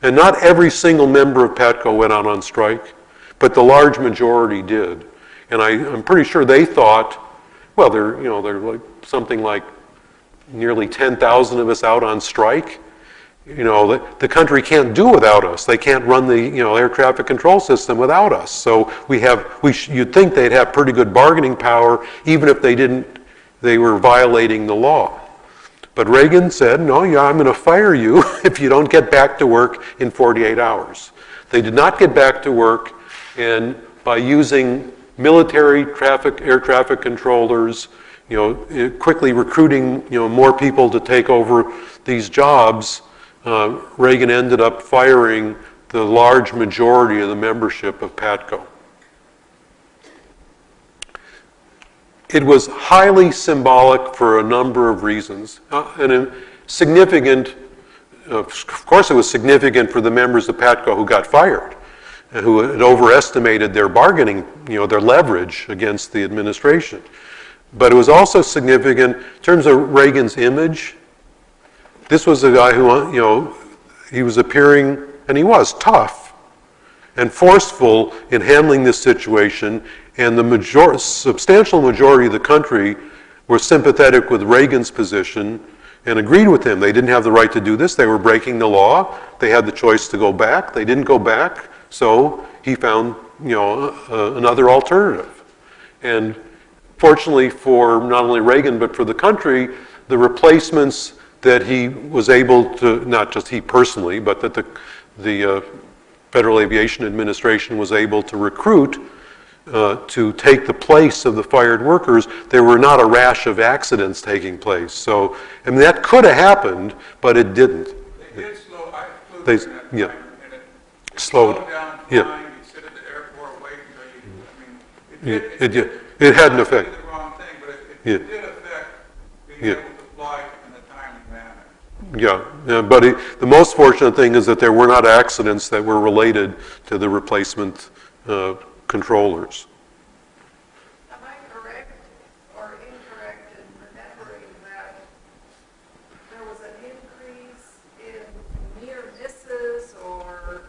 And not every single member of PATCO went out on strike, but the large majority did. And I'm pretty sure they thought, well, they're like something like nearly 10,000 of us out on strike. The country can't do without us. They can't run the air traffic control system without us. So you'd think they'd have pretty good bargaining power, even if they were violating the law. But Reagan said, no, I'm going to fire you if you don't get back to work in 48 hours. They did not get back to work, and by using military air traffic controllers, quickly recruiting more people to take over these jobs, Reagan ended up firing the large majority of the membership of PATCO. It was highly symbolic for a number of reasons, and significant. Of course, it was significant for the members of PATCO who got fired, and who had overestimated their bargaining, their leverage against the administration. But it was also significant in terms of Reagan's image. This was a guy who, he was appearing, and he was tough and forceful in handling this situation, and the substantial majority of the country were sympathetic with Reagan's position and agreed with him. They didn't have the right to do this. They were breaking the law. They had the choice to go back. They didn't go back, so he found, another alternative. And fortunately for not only Reagan, but for the country, the replacements that he was able to, not just he personally, but that the Federal Aviation Administration was able to recruit to take the place of the fired workers, there were not a rash of accidents taking place. So, I mean, that could have happened, but it didn't. They did slow. I flew during that time, and it slowed down flying. Yeah. You sit at the airport waiting until you. I mean, it had an effect. The wrong thing, but it Yeah. did affect being Yeah. able to fly in a timely manner. Yeah, but the most fortunate thing is that there were not accidents that were related to the replacement controllers. Am I correct or incorrect in remembering that there was an increase in near misses or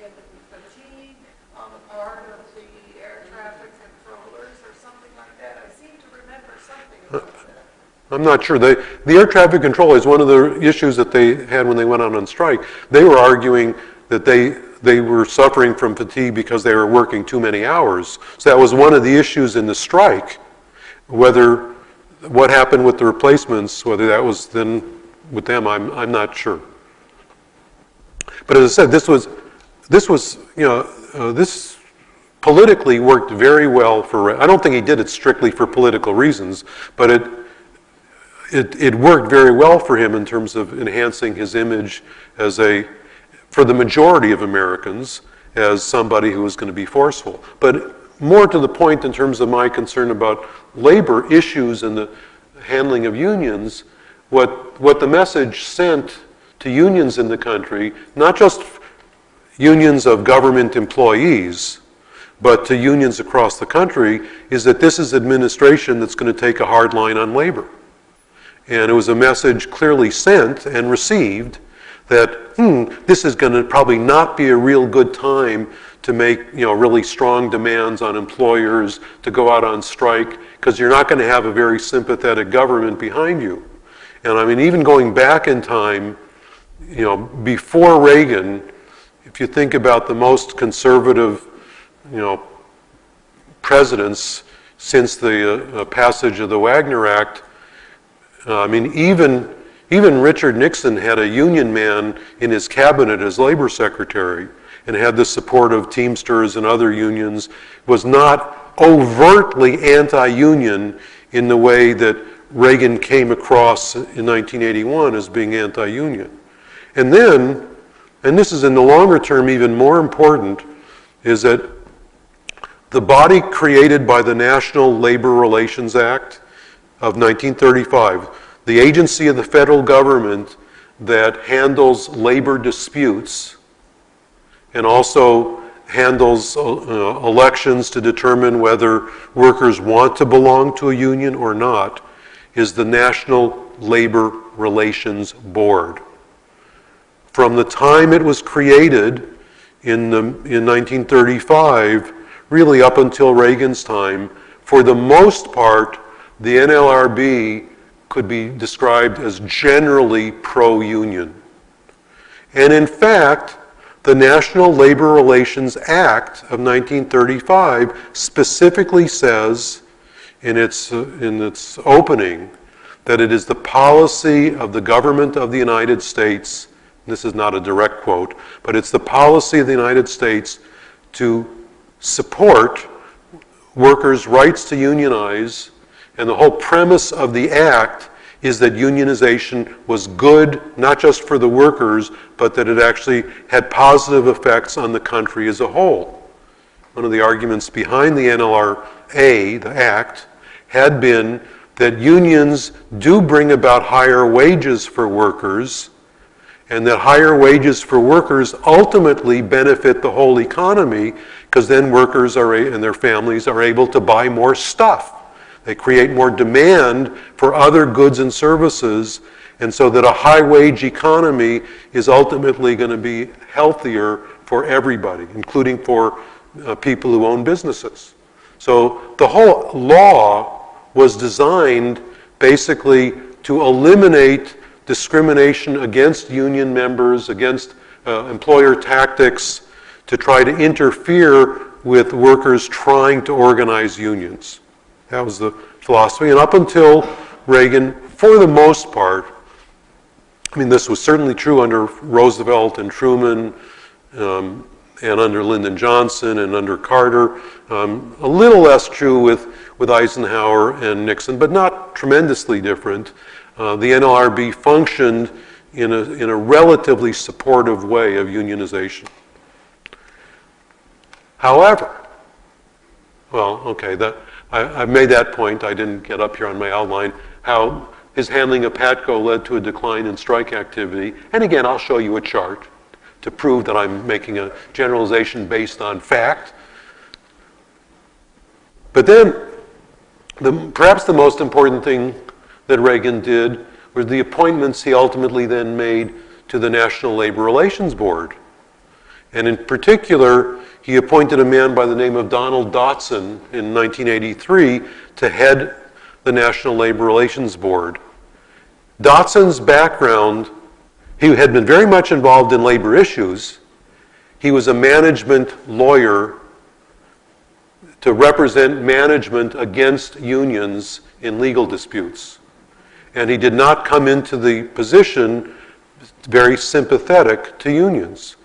in fatigue on the part of the air traffic controllers or something like that? I seem to remember something about that. I'm not sure. The air traffic controllers, one of the issues that they had when they went out on strike, they were arguing that they were suffering from fatigue because they were working too many hours. So that was one of the issues in the strike. What happened with the replacements, whether that was then with them, I'm not sure. But as I said, this politically worked very well for. I don't think he did it strictly for political reasons, but it worked very well for him in terms of enhancing his image for the majority of Americans, as somebody who was going to be forceful. But more to the point in terms of my concern about labor issues and the handling of unions, what the message sent to unions in the country, not just unions of government employees, but to unions across the country, is that this is administration that's going to take a hard line on labor. And it was a message clearly sent and received that this is going to probably not be a real good time to make really strong demands on employers to go out on strike, because you're not going to have a very sympathetic government behind you. And I mean, even going back in time, before Reagan, if you think about the most conservative, presidents since the passage of the Wagner Act, I mean, even Richard Nixon had a union man in his cabinet as labor secretary and had the support of Teamsters and other unions, was not overtly anti-union in the way that Reagan came across in 1981 as being anti-union. And then, and this is in the longer term even more important, is that the body created by the National Labor Relations Act of 1935, the agency of the federal government that handles labor disputes and also handles elections to determine whether workers want to belong to a union or not, is the National Labor Relations Board. From the time it was created in 1935, really up until Reagan's time, for the most part, the NLRB could be described as generally pro-union. And in fact, the National Labor Relations Act of 1935 specifically says in its opening that it is the policy of the government of the United States, this is not a direct quote, but it's the policy of the United States to support workers' rights to unionize, and the whole premise of the act is that unionization was good, not just for the workers, but that it actually had positive effects on the country as a whole. One of the arguments behind the NLRA, the act, had been that unions do bring about higher wages for workers, and that higher wages for workers ultimately benefit the whole economy, because then workers and their families are able to buy more stuff. They create more demand for other goods and services, and so that a high-wage economy is ultimately going to be healthier for everybody, including for people who own businesses. So the whole law was designed basically to eliminate discrimination against union members, against employer tactics to try to interfere with workers trying to organize unions. That was the philosophy. And up until Reagan, for the most part, I mean, this was certainly true under Roosevelt and Truman, and under Lyndon Johnson and under Carter. A little less true with Eisenhower and Nixon, but not tremendously different. The NLRB functioned in a relatively supportive way of unionization. However, well, okay, I've made that point. I didn't get up here on my outline, how his handling of PATCO led to a decline in strike activity. And again, I'll show you a chart to prove that I'm making a generalization based on fact. But then, perhaps the most important thing that Reagan did were the appointments he ultimately then made to the National Labor Relations Board. And in particular, he appointed a man by the name of Donald Dotson in 1983 to head the National Labor Relations Board. Dotson's background, he had been very much involved in labor issues. He was a management lawyer to represent management against unions in legal disputes. And he did not come into the position very sympathetic to unions.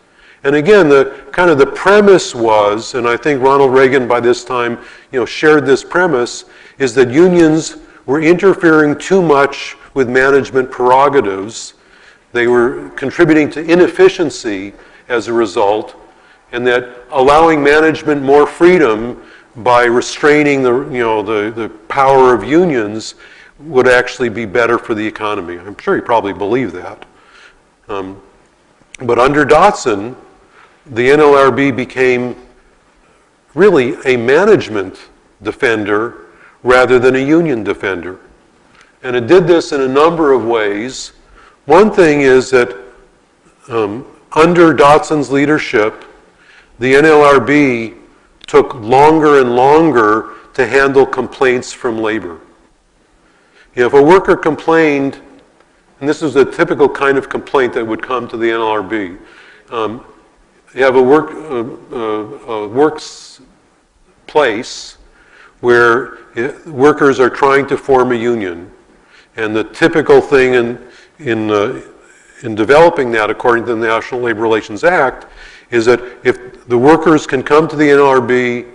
And again, the premise was, and I think Ronald Reagan by this time, shared this premise, is that unions were interfering too much with management prerogatives. They were contributing to inefficiency as a result, and that allowing management more freedom by restraining the power of unions would actually be better for the economy. I'm sure he probably believed that. But under Dotson, the NLRB became really a management defender rather than a union defender. And it did this in a number of ways. One thing is that under Dotson's leadership, the NLRB took longer and longer to handle complaints from labor. If a worker complained, and this is a typical kind of complaint that would come to the NLRB, you have a workplace where workers are trying to form a union, and the typical thing in developing that, according to the National Labor Relations Act, is that if the workers can come to the NLRB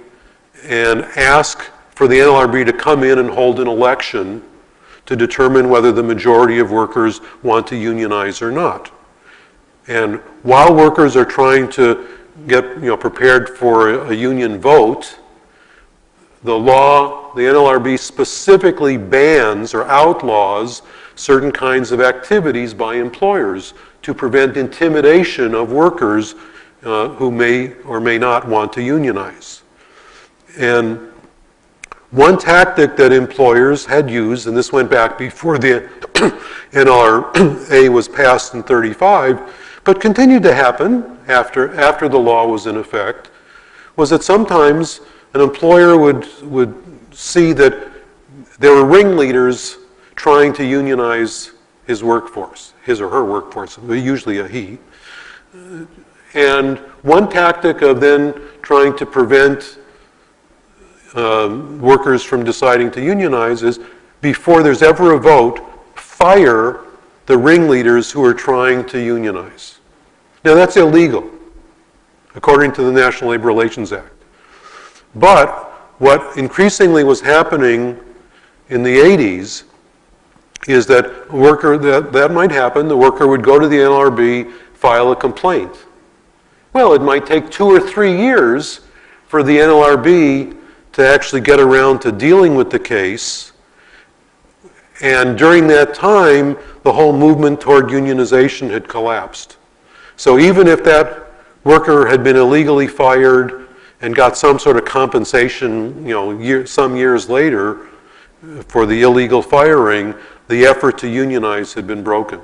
and ask for the NLRB to come in and hold an election to determine whether the majority of workers want to unionize or not. And while workers are trying to get prepared for a union vote, the NLRB specifically bans or outlaws certain kinds of activities by employers to prevent intimidation of workers who may or may not want to unionize. And one tactic that employers had used, and this went back before the NLRA was passed in 1935, but continued to happen after the law was in effect, was that sometimes an employer would see that there were ringleaders trying to unionize his workforce, his or her workforce, usually a he. And one tactic of then trying to prevent workers from deciding to unionize is, before there's ever a vote, fire the ringleaders who are trying to unionize. Now that's illegal, according to the National Labor Relations Act. But what increasingly was happening in the 80s is that that might happen. The worker would go to the NLRB, file a complaint. Well, it might take 2 or 3 years for the NLRB to actually get around to dealing with the case. And during that time, the whole movement toward unionization had collapsed. So even if that worker had been illegally fired and got some sort of compensation, some years later for the illegal firing, the effort to unionize had been broken.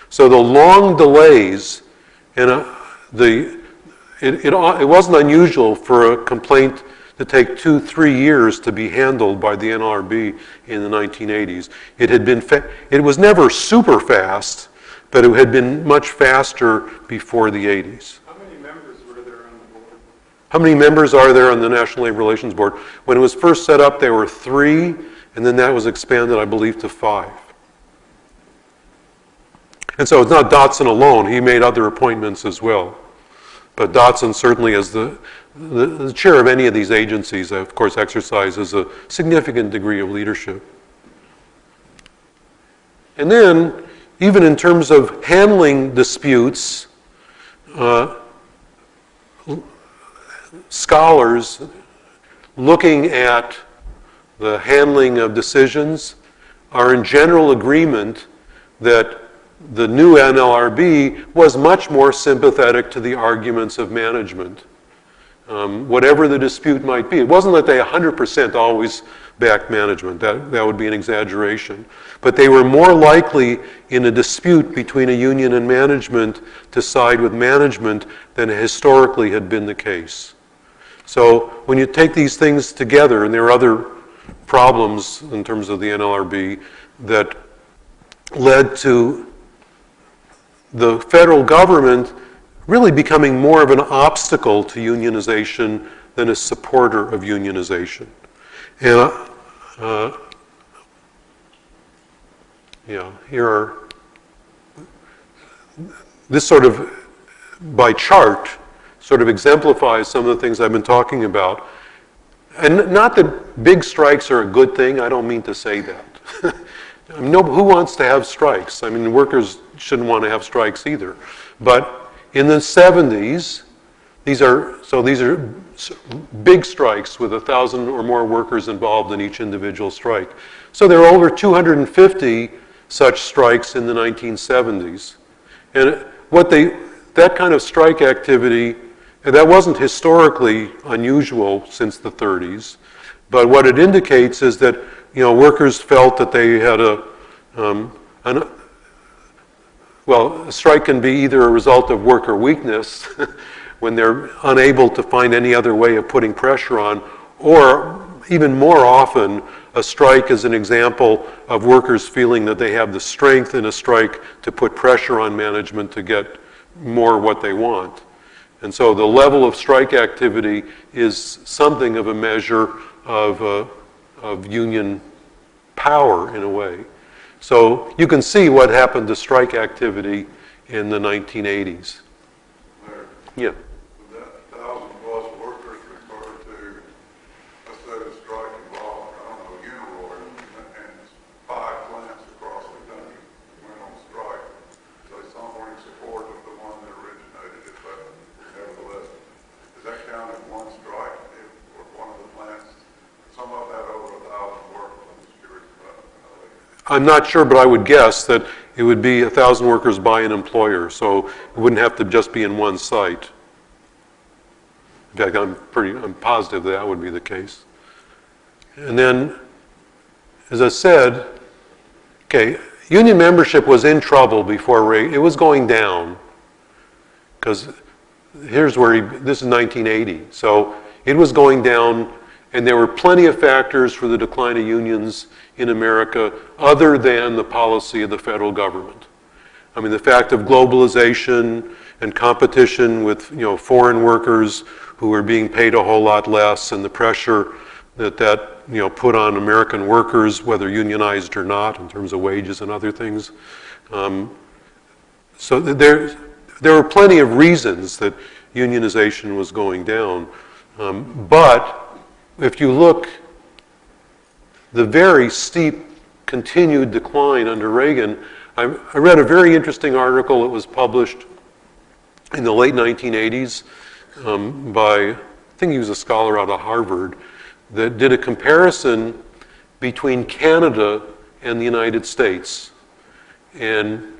So the long delays, and it wasn't unusual for a complaint to take 2-3 years to be handled by the NLRB in the 1980s. It was never super fast, but it had been much faster before the 80s. How many members were there on the board? How many members are there on the National Labor Relations Board? When it was first set up, there were 3, and then that was expanded, I believe, to 5. And so it's not Dotson alone. He made other appointments as well. But Dotson certainly, as the chair of any of these agencies, of course, exercises a significant degree of leadership. And then, even in terms of handling disputes, scholars looking at the handling of decisions are in general agreement that the new NLRB was much more sympathetic to the arguments of management, whatever the dispute might be. It wasn't that they 100% always backed management. That would be an exaggeration. But they were more likely in a dispute between a union and management to side with management than historically had been the case. So when you take these things together, and there are other problems in terms of the NLRB that led to the federal government really becoming more of an obstacle to unionization than a supporter of unionization. And here are, this sort of, by chart, sort of exemplifies some of the things I've been talking about. And not that big strikes are a good thing, I don't mean to say that. I mean, who wants to have strikes? I mean, workers shouldn't want to have strikes either. But in the 70s, these are big strikes with 1,000 or more workers involved in each individual strike. So there are over 250 such strikes in the 1970s. And that kind of strike activity, and that wasn't historically unusual since the 30s, but what it indicates is that workers felt that they had a strike can be either a result of worker weakness when they're unable to find any other way of putting pressure on, or even more often, a strike is an example of workers feeling that they have the strength in a strike to put pressure on management to get more what they want. And so the level of strike activity is something of a measure of union power in a way. So you can see what happened to strike activity in the 1980s. Larry, Yeah. would that 1,000+ workers refer to, let's say the strike involved, Uniroyal, and 5 plants across the country went on strike. So some were in support of the one that originated it, but nevertheless, does that count as one strike if one of the plants, some of that over 1,000 workers? I'm just curious about that. I'm not sure, but I would guess that it would be 1,000 workers by an employer, so it wouldn't have to just be in one site. In fact, I'm positive that would be the case. And then, as I said, okay, union membership was in trouble before Reagan. It was going down because here's where this is 1980. So it was going down, and there were plenty of factors for the decline of unions in America other than the policy of the federal government. I mean, the fact of globalization and competition with, foreign workers who were being paid a whole lot less, and the pressure that put on American workers, whether unionized or not, in terms of wages and other things. So there were plenty of reasons that unionization was going down. But if you look, the very steep continued decline under Reagan, I read a very interesting article that was published in the late 1980s by, I think he was a scholar out of Harvard, that did a comparison between Canada and the United States. And,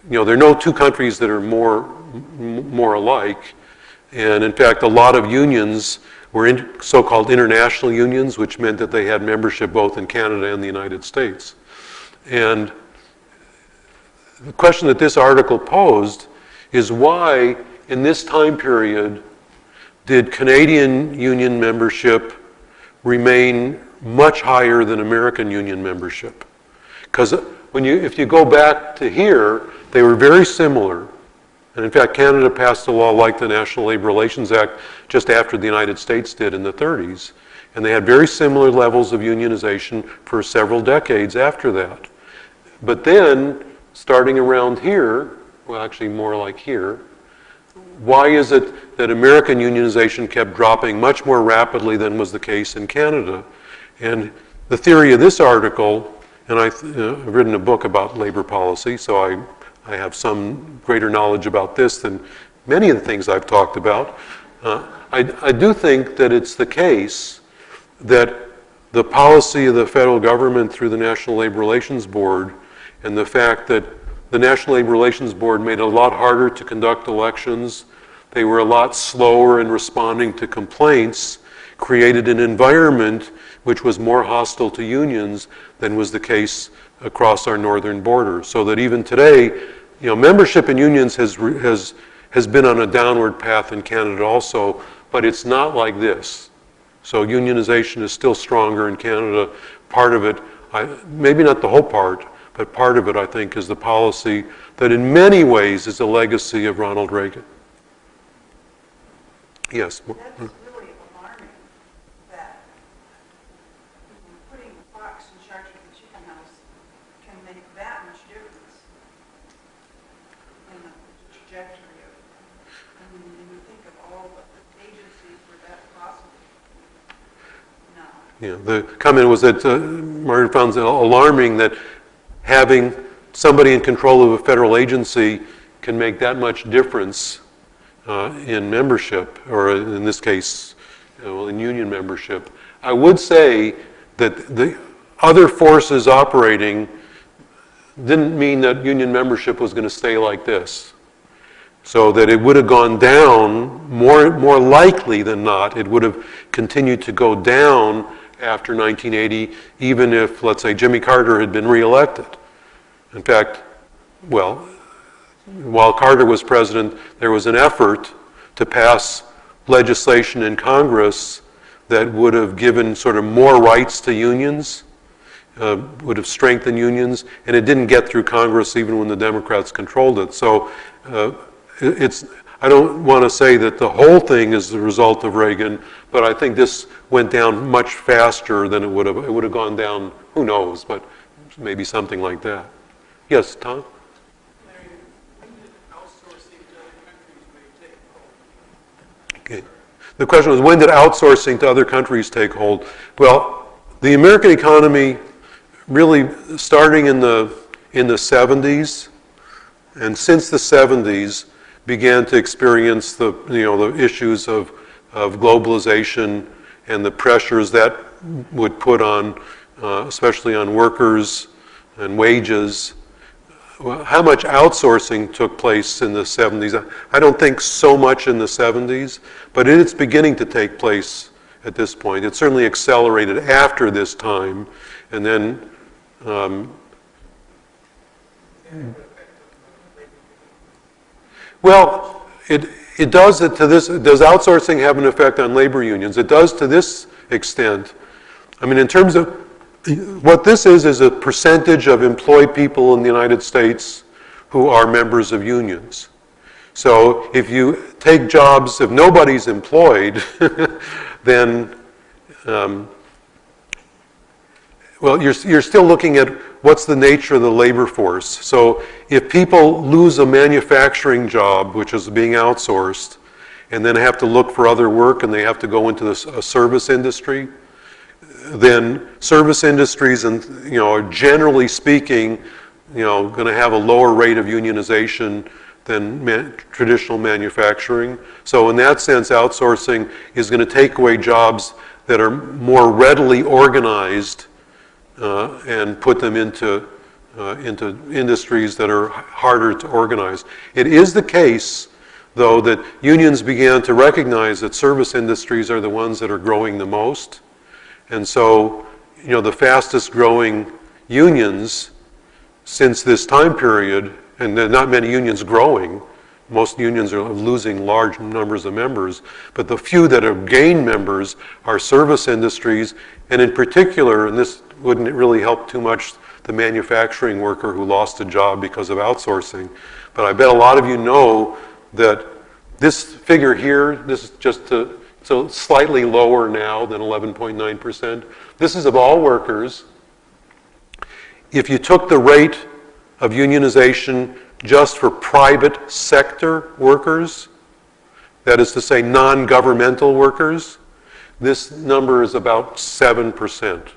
there are no two countries that are more alike. And in fact, a lot of unions were so-called international unions, which meant that they had membership both in Canada and the United States. And the question that this article posed is why, in this time period, did Canadian union membership remain much higher than American union membership? Because if you go back to here, they were very similar. And in fact, Canada passed a law like the National Labor Relations Act just after the United States did in the 30s. And they had very similar levels of unionization for several decades after that. But then, starting around here, well, actually more like here, why is it that American unionization kept dropping much more rapidly than was the case in Canada? And the theory of this article, and I've written a book about labor policy, so I have some greater knowledge about this than many of the things I've talked about. I do think that it's the case that the policy of the federal government through the National Labor Relations Board, and the fact that the National Labor Relations Board made it a lot harder to conduct elections, they were a lot slower in responding to complaints, created an environment which was more hostile to unions than was the case across our northern border. So that even today, membership in unions has been on a downward path in Canada also, but it's not like this. So unionization is still stronger in Canada. Part of it, maybe not the whole part, but part of it, I think, is the policy that in many ways is a legacy of Ronald Reagan. Yes? That's really alarming that putting a fox in charge of the chicken house can make that much difference in the trajectory of it. I mean, when you think of all the agencies where that's possible. No. Yeah, the comment was that Martin found it alarming that having somebody in control of a federal agency can make that much difference in membership, or in this case, in union membership. I would say that the other forces operating didn't mean that union membership was going to stay like this. So that it would have gone down, more likely than not, it would have continued to go down after 1980, even if, let's say, Jimmy Carter had been reelected. In fact, while Carter was president, there was an effort to pass legislation in Congress that would have given sort of more rights to unions, would have strengthened unions, and it didn't get through Congress even when the Democrats controlled it. So I don't want to say that the whole thing is the result of Reagan, but I think this went down much faster than it would have. It would have gone down, who knows, but maybe something like that. Yes, Tom? Larry, when did outsourcing to other countries may take hold? Okay. The question was, when did outsourcing to other countries take hold? Well, the American economy really starting in the 70s, and since the 70s began to experience the issues of globalization and the pressures that would put on, especially on workers and wages. Well, how much outsourcing took place in the 70s? I don't think so much in the 70s, but it's beginning to take place at this point. It certainly accelerated after this time, and then well, it does it to this, does outsourcing have an effect on labor unions? It does to this extent. I mean, in terms of, what this is a percentage of employed people in the United States who are members of unions. So if you take jobs, if nobody's employed, then, well, you're still looking at what's the nature of the labor force. So if people lose a manufacturing job, which is being outsourced, and then have to look for other work and they have to go into a service industry, then service industries, and are generally speaking, going to have a lower rate of unionization than traditional manufacturing. So in that sense, outsourcing is going to take away jobs that are more readily organized and put them into industries that are harder to organize. It is the case, though, that unions began to recognize that service industries are the ones that are growing the most. And so, the fastest growing unions since this time period, and there are not many unions growing, most unions are losing large numbers of members, but the few that have gained members are service industries, and in particular, and this wouldn't really help too much the manufacturing worker who lost a job because of outsourcing, but I bet a lot of you know that this figure here, this is just so slightly lower now than 11.9%. This is of all workers. If you took the rate of unionization just for private sector workers, that is to say non-governmental workers, this number is about 7%.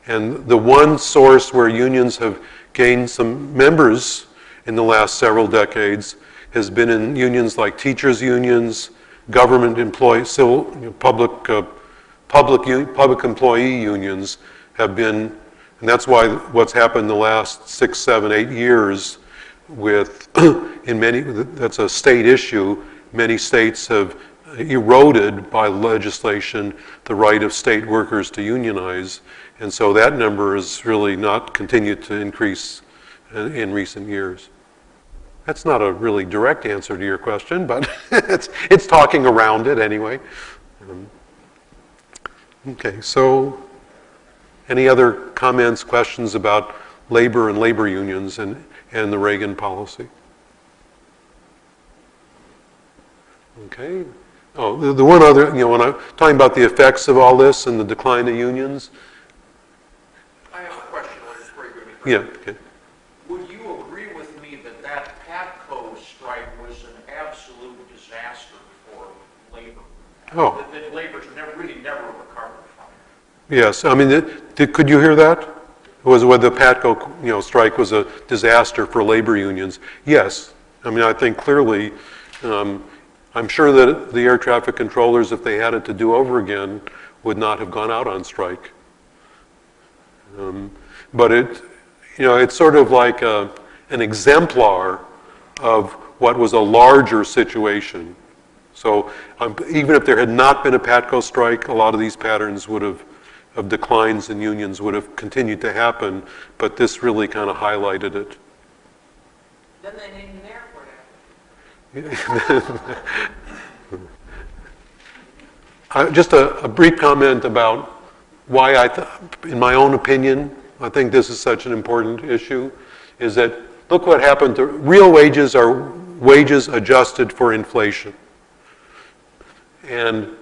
And the one source where unions have gained some members in the last several decades has been in unions like teachers' unions, government employee, public employee unions have been, and that's why what's happened the last 6, 7, 8 years with, in many, that's a state issue, many states have eroded by legislation the right of state workers to unionize, and so that number has really not continued to increase in recent years. That's not a really direct answer to your question, but it's talking around it anyway. Okay, so any other comments, questions about labor and labor unions and the Reagan policy? Okay. Oh, the one other, when I'm talking about the effects of all this and the decline of unions. I have a question before you go any Yeah, further. okay. Would you agree with me that that PATCO strike was an absolute disaster for labor? Oh. That labor's really never recovered from it. Yes, I mean, could you hear that? Was whether the PATCO strike was a disaster for labor unions? Yes. I mean, I think clearly, I'm sure that the air traffic controllers, if they had it to do over again, would not have gone out on strike. But it's sort of like an exemplar of what was a larger situation. So even if there had not been a PATCO strike, a lot of these patterns of declines in unions would have continued to happen, but this really kind of highlighted it. Then they need an airport after. Just a brief comment about why in my own opinion, I think this is such an important issue, is that look what happened to real wages are wages adjusted for inflation. And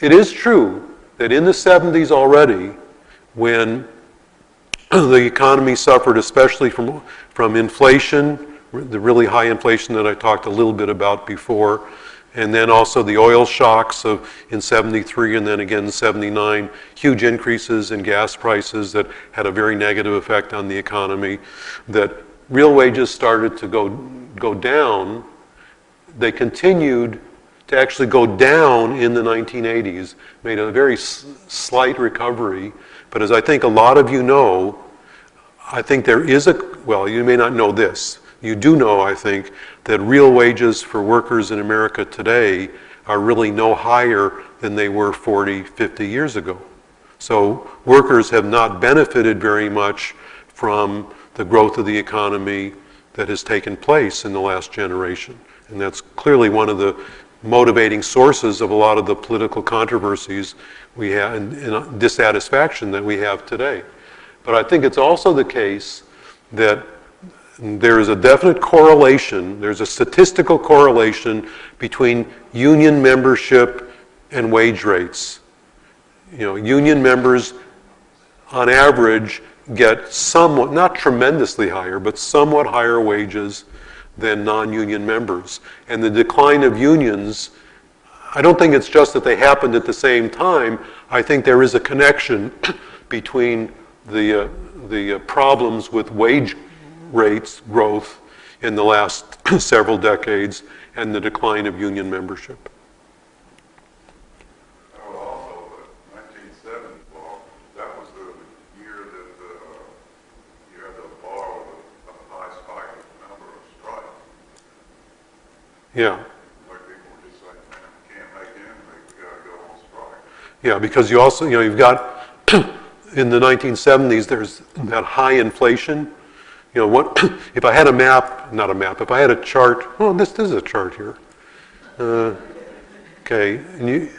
it is true that in the 70s already, when the economy suffered especially from inflation, the really high inflation that I talked a little bit about before, and then also the oil shocks in 73 and then again in 79, huge increases in gas prices that had a very negative effect on the economy, that real wages started to go down. They continued to actually go down in the 1980s, made a very slight recovery, but as I think a lot of you know, I think there is well, you may not know this, you do know, I think, that real wages for workers in America today are really no higher than they were 40, 50 years ago. So workers have not benefited very much from the growth of the economy that has taken place in the last generation. And that's clearly one of the motivating sources of a lot of the political controversies we have and dissatisfaction that we have today. But I think it's also the case that there is a definite correlation, there's a statistical correlation between union membership and wage rates. You know, union members on average get somewhat, not tremendously higher, but somewhat higher wages than non-union members. And the decline of unions, I don't think it's just that they happened at the same time. I think there is a connection between the problems with wage rates growth in the last several decades and the decline of union membership. Also, the 1970 law, that was the year that you had the law with a high spike in the number of strikes. Yeah. Like people were just saying, man, we can't make ends meet, we gotta go on strike. Yeah, because you also, you know, you've got, in the 1970s, there's that high inflation. You know, what, if I had a map, not a map, if I had a chart, oh, this is a chart here. Okay, and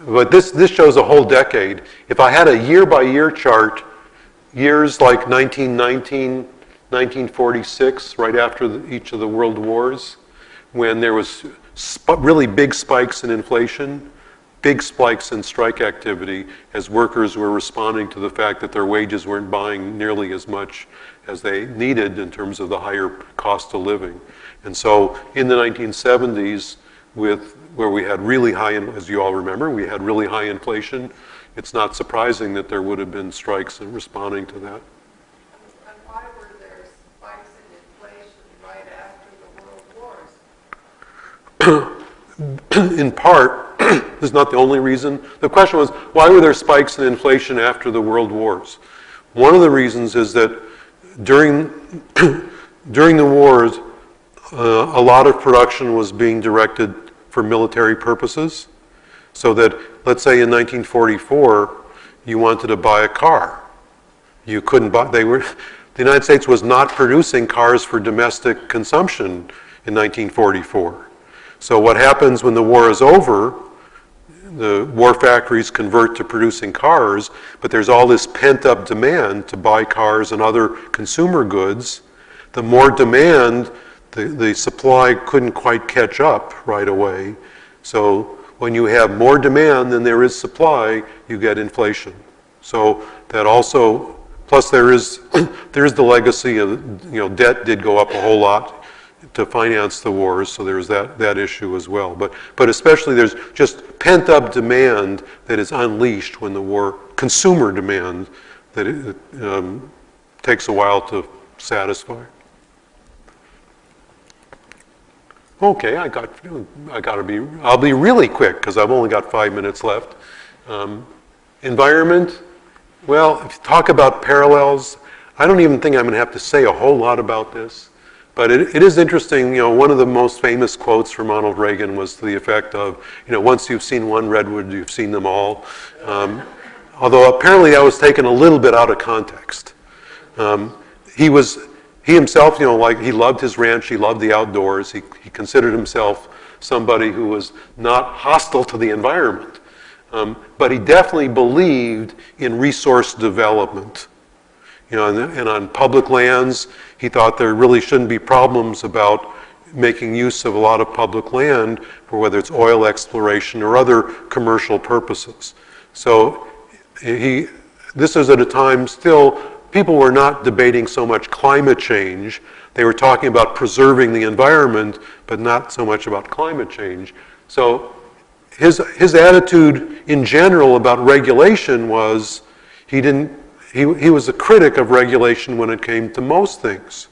but this shows a whole decade. If I had a year-by-year chart, years like 1919, 1946, right after each of the world wars, when there was really big spikes in inflation, big spikes in strike activity as workers were responding to the fact that their wages weren't buying nearly as much as they needed in terms of the higher cost of living. And so in the 1970s, where we had really high, as you all remember, we had really high inflation, it's not surprising that there would have been strikes in responding to that. And why were there spikes in inflation right after the world wars? In part, this is not the only reason. The question was, why were there spikes in inflation after the world wars? One of the reasons is that during the wars, a lot of production was being directed for military purposes. So that, let's say in 1944, you wanted to buy a car. You couldn't buy, the United States was not producing cars for domestic consumption in 1944. So what happens when the war is over, the war factories convert to producing cars, but there's all this pent-up demand to buy cars and other consumer goods. The more demand, the supply couldn't quite catch up right away. So when you have more demand than there is supply, you get inflation. So that also, plus there is the legacy of, you know, debt did go up a whole lot to finance the wars, so there's that issue as well. But especially there's just pent-up demand that is unleashed when the war, consumer demand that it takes a while to satisfy. Okay, I'll be really quick because I've only got 5 minutes left. Environment, well, if you talk about parallels, I don't even think I'm going to have to say a whole lot about this. But it is interesting, you know, one of the most famous quotes from Ronald Reagan was to the effect of, you know, once you've seen one redwood, you've seen them all. Although apparently that was taken a little bit out of context. He himself, you know, like he loved his ranch, he loved the outdoors, he considered himself somebody who was not hostile to the environment. But he definitely believed in resource development. You know, and on public lands, he thought there really shouldn't be problems about making use of a lot of public land for whether it's oil exploration or other commercial purposes. So this is at a time still, people were not debating so much climate change. They were talking about preserving the environment, but not so much about climate change. So his attitude in general about regulation was he was a critic of regulation when it came to most things.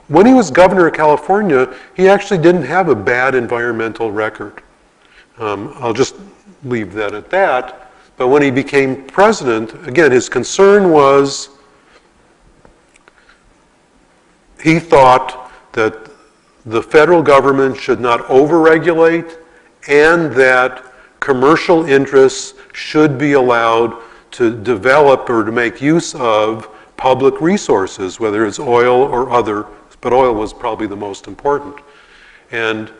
When he was governor of California, he actually didn't have a bad environmental record. I'll just leave that at that. But when he became president, again, his concern was he thought that the federal government should not overregulate and that commercial interests should be allowed to develop or to make use of public resources, whether it's oil or other, but oil was probably the most important. And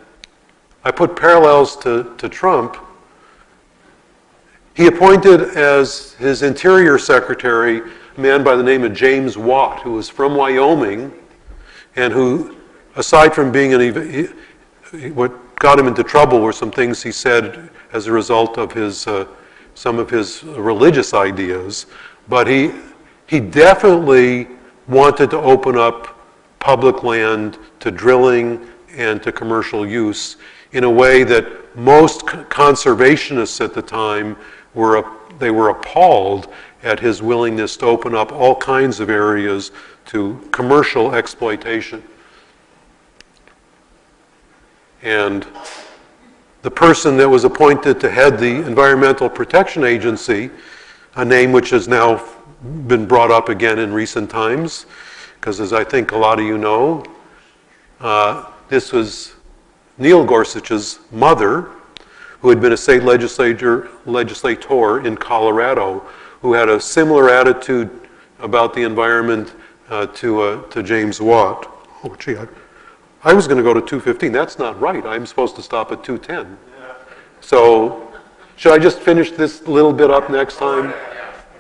I put parallels to Trump. He appointed as his Interior Secretary a man by the name of James Watt, who was from Wyoming, and who, aside from being what got him into trouble were some things he said as a result of his some of his religious ideas, but he definitely wanted to open up public land to drilling and to commercial use in a way that most conservationists at the time were appalled at his willingness to open up all kinds of areas to commercial exploitation. And the person that was appointed to head the Environmental Protection Agency, a name which has now been brought up again in recent times, because as I think a lot of you know, this was Neil Gorsuch's mother, who had been a state legislator in Colorado, who had a similar attitude about the environment to James Watt. Oh, gee, I was going to go to 2:15. That's not right. I'm supposed to stop at 2:10. So, should I just finish this little bit up next time?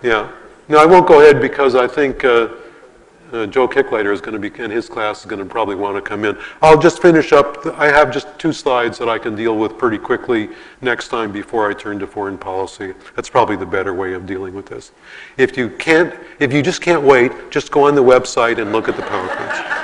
Yeah. No, I won't go ahead because I think Joe Kicklater is going to be, in his class, is going to probably want to come in. I'll just finish up. I have just 2 slides that I can deal with pretty quickly next time before I turn to foreign policy. That's probably the better way of dealing with this. If you just can't wait, just go on the website and look at the PowerPoints.